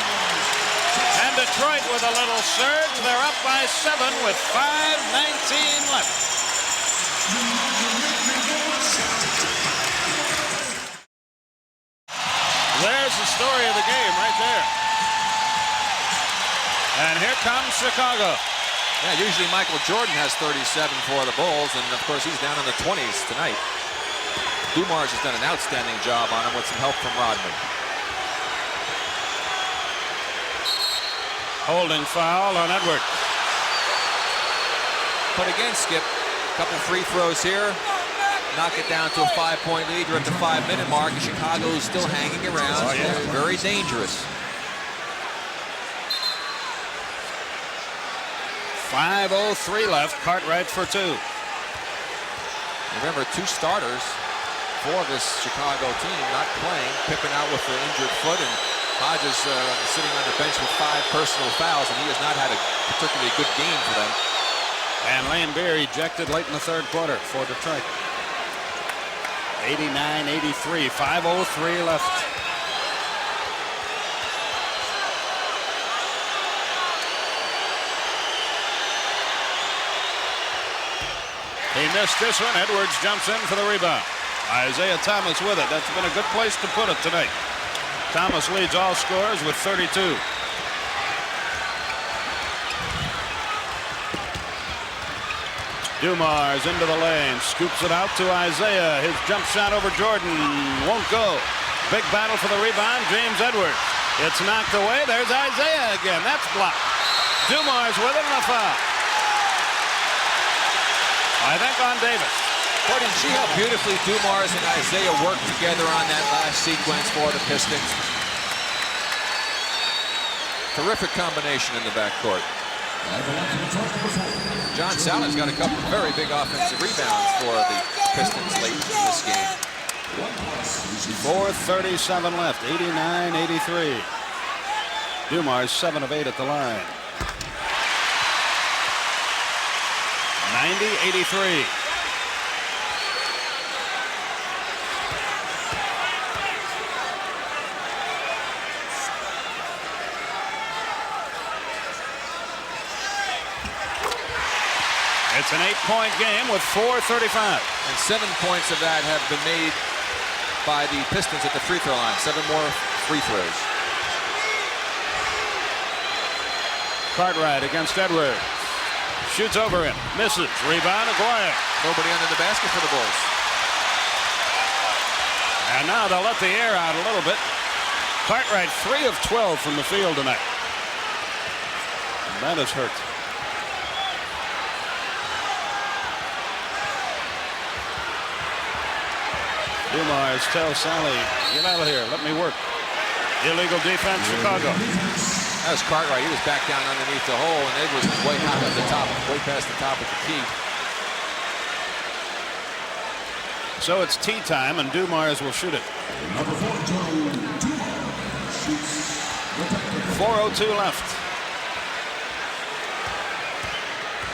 And Detroit with a little surge. They're up by 7 with 5:19 left. There's the story of the game right there. And here comes Chicago. Yeah, usually Michael Jordan has 37 for the Bulls, and of course he's down in the 20s tonight. Dumars has done an outstanding job on him with some help from Rodman. Holding foul on Edwards. But again, Skip, a couple free throws here. Knock it down to a 5-point lead. We're at the 5-minute mark, and Chicago is still hanging around. Oh, yeah. Very dangerous. 5:03 left. Cartwright for 2. Remember, 2 starters for this Chicago team not playing. Pippen out with the injured foot, and Hodges sitting on the bench with 5 personal fouls, and he has not had a particularly good game for them. And Lane Beer ejected late in the third quarter for Detroit. 89-83, 5:03 left. He missed this one. Edwards jumps in for the rebound. Isiah Thomas with it. That's been a good place to put it tonight. Thomas leads all scorers with 32. Dumars into the lane, scoops it out to Isiah. His jump shot over Jordan won't go. Big battle for the rebound, James Edwards. It's knocked away. There's Isiah again. That's blocked. Dumars with it and a foul. I think on Davis. Boy, did you see how beautifully Dumars and Isiah worked together on that last sequence for the Pistons? Terrific combination in the backcourt. John Sally's got a couple of very big offensive rebounds for the Pistons late in this game. 4:37 left, 89-83. Dumars 7 of 8 at the line. 90-83. It's an 8-point game with 4:35. And 7 points of that have been made by the Pistons at the free throw line. 7 more free throws. Cartwright against Edwards. Shoots over him. Misses. Rebound, Aguirre. Nobody under the basket for the Bulls. And now they'll let the air out a little bit. Cartwright 3 of 12 from the field tonight. And that has hurt. Dumars tells Sally, get out of here, let me work. Illegal defense, Chicago. That was Cartwright. He was back down underneath the hole, and Edwards was way high at the top, way past the top of the key. So it's tea time, and Dumars will shoot it. Number 4, Dumars shoots. 4:02 left.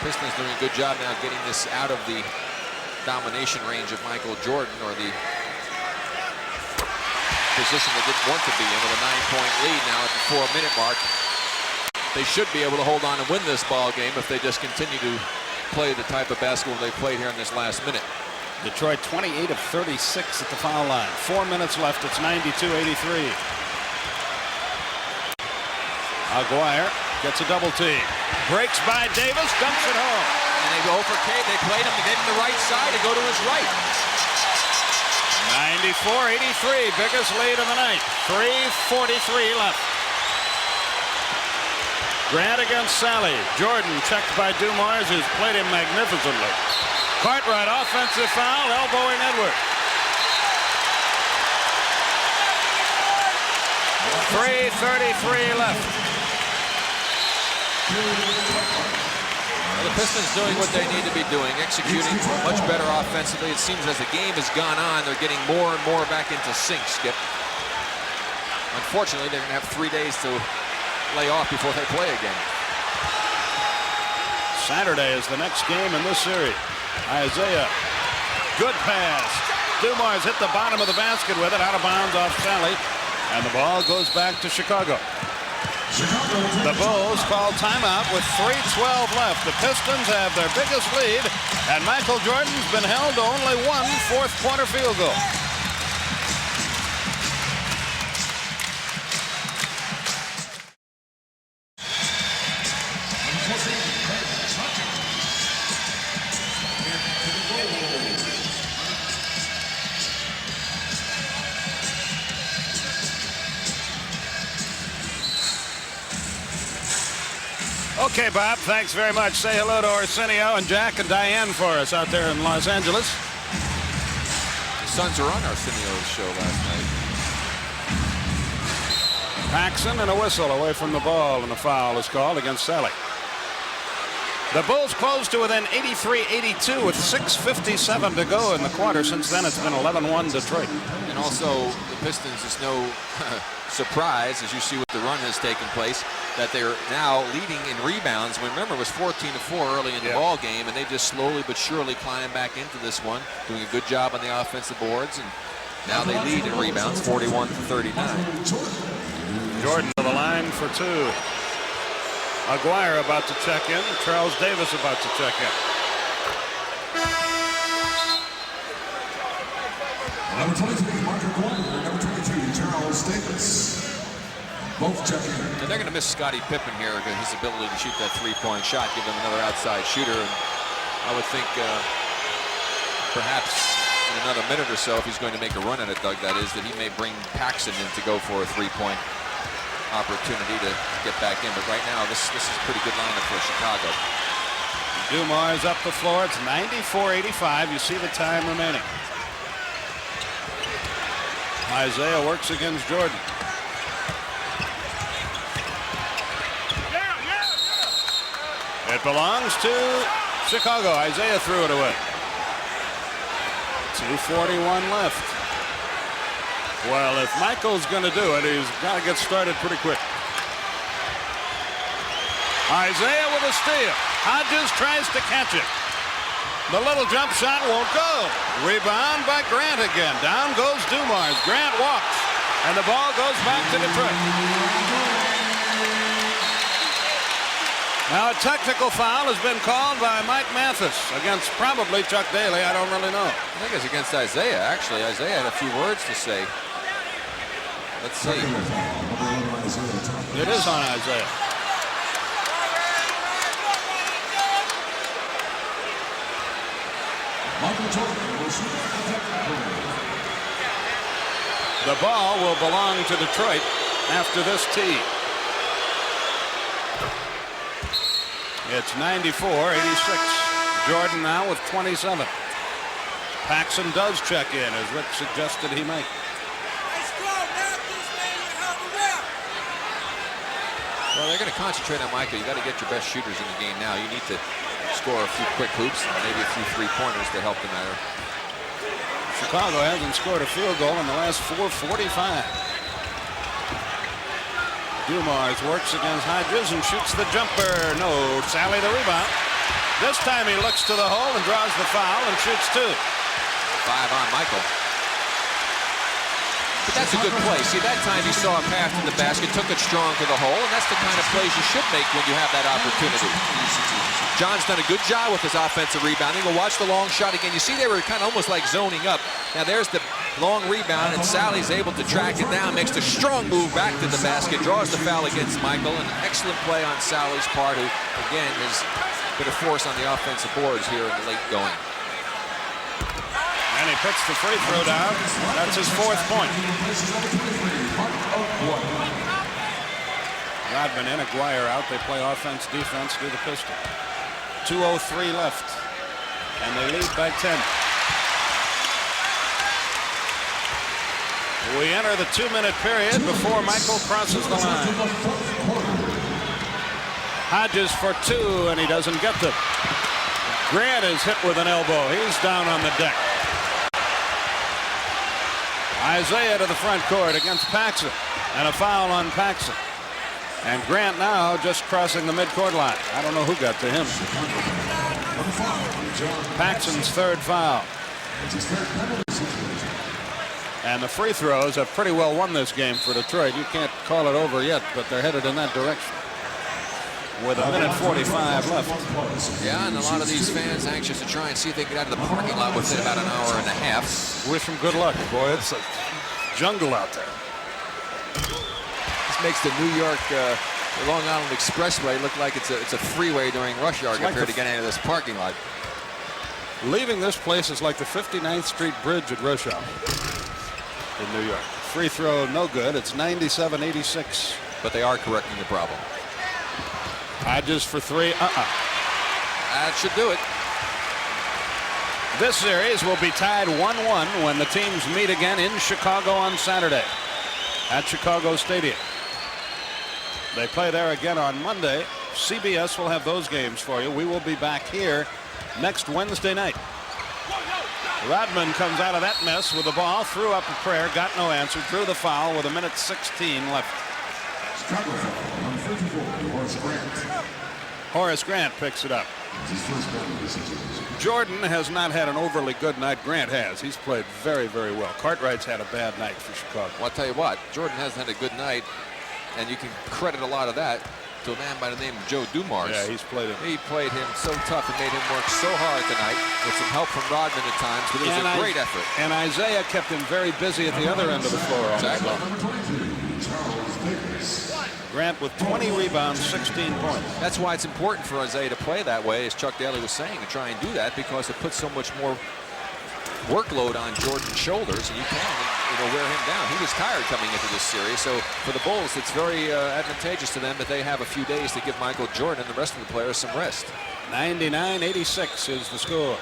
Pistons doing a good job now getting this out of the domination range of Michael Jordan, or the position they didn't want to be in, with a 9-point lead now at the 4-minute mark. They should be able to hold on and win this ball game if they just continue to play the type of basketball they played here in this last minute. Detroit 28 of 36 at the foul line. 4 minutes left. It's 92-83. Aguirre gets a double team. Breaks by Davis, dumps it home. And they go for Cade. They played him to get him the right side to go to his right. 94-83, biggest lead of the night. 3:43 left. Grant against Sally. Jordan checked by Dumars, who's played him magnificently. Cartwright, offensive foul, elbowing Edwards. 3:33 left. Well, the Pistons doing what they need to be doing, executing much better offensively. It seems as the game has gone on, they're getting more and more back into sync, Skip. Unfortunately, they're going to have 3 days to lay off before they play again. Saturday is the next game in this series. Isiah, good pass. Dumars hit the bottom of the basket with it, out of bounds off Sally, and the ball goes back to Chicago. The Bulls call timeout with 3:12 left. The Pistons have their biggest lead, and Michael Jordan's been held to only one fourth-quarter field goal. Okay, Bob, thanks very much. Say hello to Arsenio and Jack and Diane for us out there in Los Angeles. The Suns are on Arsenio's show last night. Paxson and a whistle away from the ball, and a foul is called against Sally. The Bulls close to within 83-82 with 6:57 to go in the quarter. Since then, it's been 11-1 Detroit. And also, the Pistons is no surprise, as you see what the run has taken place, that they're now leading in rebounds. Remember, it was 14-4 early in the ball game, and they just slowly but surely climb back into this one, doing a good job on the offensive boards, and now they lead in rebounds, 41-39. Jordan to the line for two. Aguirre about to check in. Charles Davis about to check in. Number 23, Mark Aguirre. Number 22, Charles Davis. Both check in. And they're going to miss Scottie Pippen here because his ability to shoot that three-point shot, give them another outside shooter. And I would think perhaps in another minute or so, if he's going to make a run at it, Doug, that is, that he may bring Paxson in to go for a three-point opportunity to get back in. But right now, this is a pretty good lineup for Chicago. Dumars up the floor. It's 94-85. You see the time remaining. Isiah works against Jordan. It belongs to Chicago. Isiah threw it away. 2:41 left. Well, if Michael's going to do it, he's got to get started pretty quick. Isiah with a steal. Hodges tries to catch it. The little jump shot won't go. Rebound by Grant again. Down goes Dumars. Grant walks, and the ball goes back to Detroit. Now a technical foul has been called by Mike Mathis against probably Chuck Daly. I don't really know. I think it's against Isiah, actually. Isiah had a few words to say. Let's see. It is on Isiah. The ball will belong to Detroit after this tee. It's 94-86. Jordan now with 27. Paxson does check in, as Rick suggested he might. Well, they're going to concentrate on Michael. You got to get your best shooters in the game now. You need to score a few quick hoops and maybe a few three-pointers to help them out. Chicago hasn't scored a field goal in the last 4:45. Dumars works against Hodges and shoots the jumper. No, Sally the rebound. This time he looks to the hole and draws the foul and shoots two. 5 on Michael. But that's a good play. See, that time he saw a path to the basket, took it strong to the hole, and that's the kind of plays you should make when you have that opportunity. John's done a good job with his offensive rebounding. We'll watch the long shot again. You see they were kind of almost like zoning up. Now there's the long rebound, and Sally's able to track it down, makes the strong move back to the basket, draws the foul against Michael. An excellent play on Sally's part, who, again, has been a force on the offensive boards here in the late going. And he puts the free throw down. That's his 4th point. Rodman and Aguirre out. They play offense, defense, do the Pistons. 2:03 left. And they lead by 10. We enter the 2-minute period before Michael crosses the line. Hodges for 2, and he doesn't get them. Grant is hit with an elbow. He's down on the deck. Isiah to the front court against Paxson, and a foul on Paxson. And Grant now just crossing the midcourt line. I don't know who got to him. Paxson's 3rd foul. And the free throws have pretty well won this game for Detroit. You can't call it over yet, but they're headed in that direction. With 1:45 left. Yeah, and a lot of these fans anxious to try and see if they get out of the parking lot within about an hour and a half. Wish them good luck, boy. It's a jungle out there. This makes the New York Long Island Expressway look like it's a freeway during rush hour compared to getting out of this parking lot. Leaving this place is like the 59th Street Bridge at rush hour in New York. Free throw, no good. It's 97-86. But they are correcting the problem. Hodges for 3. That should do it. This series will be tied 1-1 when the teams meet again in Chicago on Saturday at Chicago Stadium. They play there again on Monday. CBS will have those games for you. We will be back here next Wednesday night. Rodman comes out of that mess with the ball, threw up a prayer, got no answer, drew the foul with 1:16 left. Chicago foul on 54, Horace Grant. Horace Grant picks it up. Jordan has not had an overly good night. Grant has. He's played very, very well. Cartwright's had a bad night for Chicago. Well, I'll tell you what, Jordan hasn't had a good night, and you can credit a lot of that to a man by the name of Joe Dumars. Yeah, he's played him. He played him so tough and made him work so hard tonight with some help from Rodman at times, but it was a great effort. And Isiah kept him very busy at the other end of the floor. Exactly. Grant with 20 rebounds, 16 points. That's why it's important for Isiah to play that way, as Chuck Daly was saying, to try and do that, because it puts so much more workload on Jordan's shoulders, and you can wear him down. He was tired coming into this series, so for the Bulls, it's very advantageous to them that they have a few days to give Michael Jordan and the rest of the players some rest. 99-86 is the score.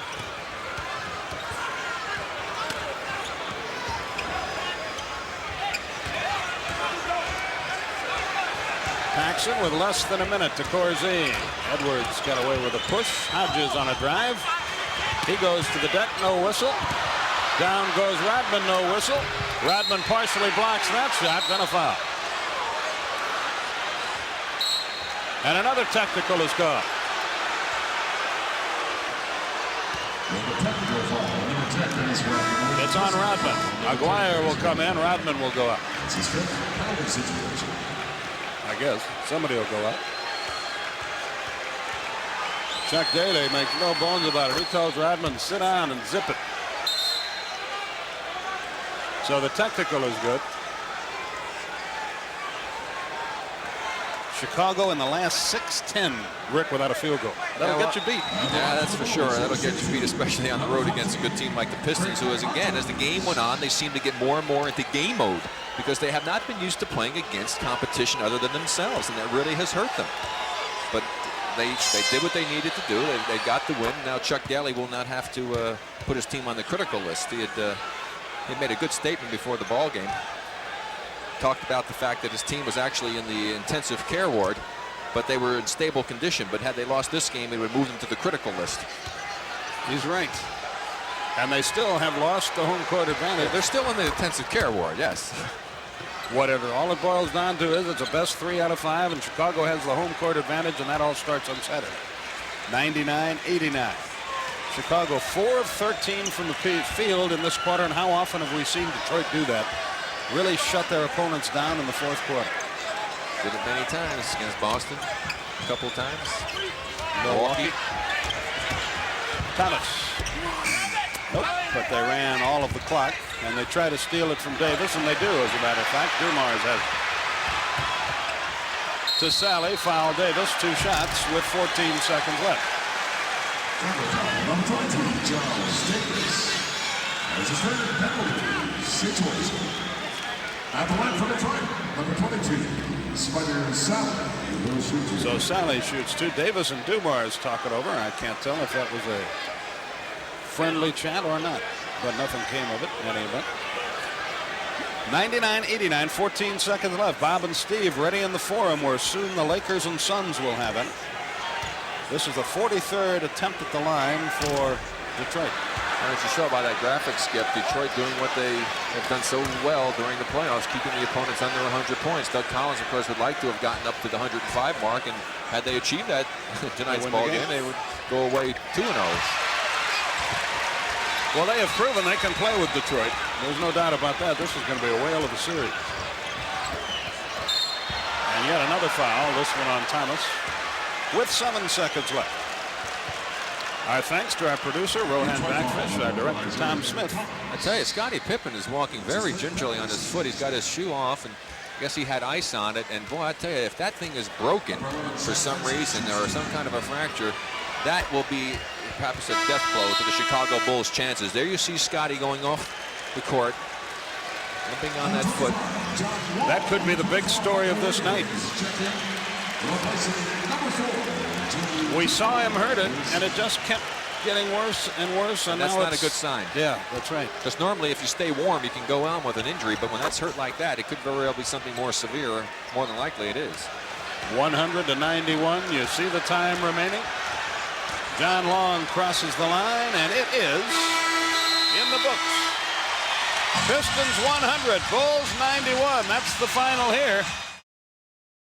Paxson with less than a minute to Corzine. Edwards got away with a push. Hodges on a drive. He goes to the deck, no whistle. Down goes Rodman, no whistle. Rodman partially blocks that shot, then a foul. And another technical is gone. It's on Rodman. Aguirre will come in, Rodman will go out. I guess somebody will go out. Chuck Daly makes no bones about it. He tells Rodman, sit down and zip it. So the technical is good. Chicago in the last 6-10, Rick, without a field goal. That'll get you beat. Yeah, that's for sure. That'll get you beat, especially on the road against a good team like the Pistons, who is, again, as the game went on, they seem to get more and more into game mode because they have not been used to playing against competition other than themselves, and that really has hurt them. But they did what they needed to do. They got the win. Now Chuck Daly will not have to put his team on the critical list. He made a good statement before the ball game. Talked about the fact that his team was actually in the intensive care ward, but they were in stable condition. But had they lost this game, it would move them to the critical list. He's right. And they still have lost the home court advantage. They're still in the intensive care ward, yes. Whatever. All it boils down to is it's a best 3 out of 5, and Chicago has the home court advantage, and that all starts on Saturday. 99-89. Chicago 4 of 13 from the field in this quarter, and how often have we seen Detroit do that? Really shut their opponents down in the fourth quarter. Did it many times against Boston, a couple times. Milwaukee. Thomas. Nope, but they ran all of the clock, and they try to steal it from Davis, and they do, as a matter of fact. Dumars has it. To Sally, foul Davis, 2 shots with 14 seconds left. Number 20, Charles Davis. As his third penalty situation. At the line for Detroit, number 22, Spider Sally. So Sally shoots 2. Davis and Dumars talk it over. I can't tell if that was a friendly chat or not, but nothing came of it in any event. 99-89, 14 seconds left. Bob and Steve ready in the forum where soon the Lakers and Suns will have it. This is the 43rd attempt at the line for Detroit. And as you saw by that graphic, Skip, Detroit doing what they have done so well during the playoffs, keeping the opponents under 100 points. Doug Collins, of course, would like to have gotten up to the 105 mark, and had they achieved that tonight's ball game, they would go away 2-0. Well, they have proven they can play with Detroit. There's no doubt about that. This is going to be a whale of a series. And yet another foul, this one on Thomas, with 7 seconds left. Our thanks to our producer, Rohan Backfish, our director, Tom Smith. I tell you, Scottie Pippen is walking very gingerly on his foot. He's got his shoe off, and I guess he had ice on it. And boy, I tell you, if that thing is broken for some reason or some kind of a fracture, that will be perhaps a death blow to the Chicago Bulls' chances. There you see Scottie going off the court, limping on that foot. That could be the big story of this night. We saw him hurt it, and it just kept getting worse and worse. And that's now not a good sign. Yeah, that's right. Because normally if you stay warm, you can go on with an injury, but when that's hurt like that, it could very well be something more severe. More than likely it is. 100-91. You see the time remaining. John Long crosses the line, and it is in the books. Pistons 100, Bulls 91. That's the final here.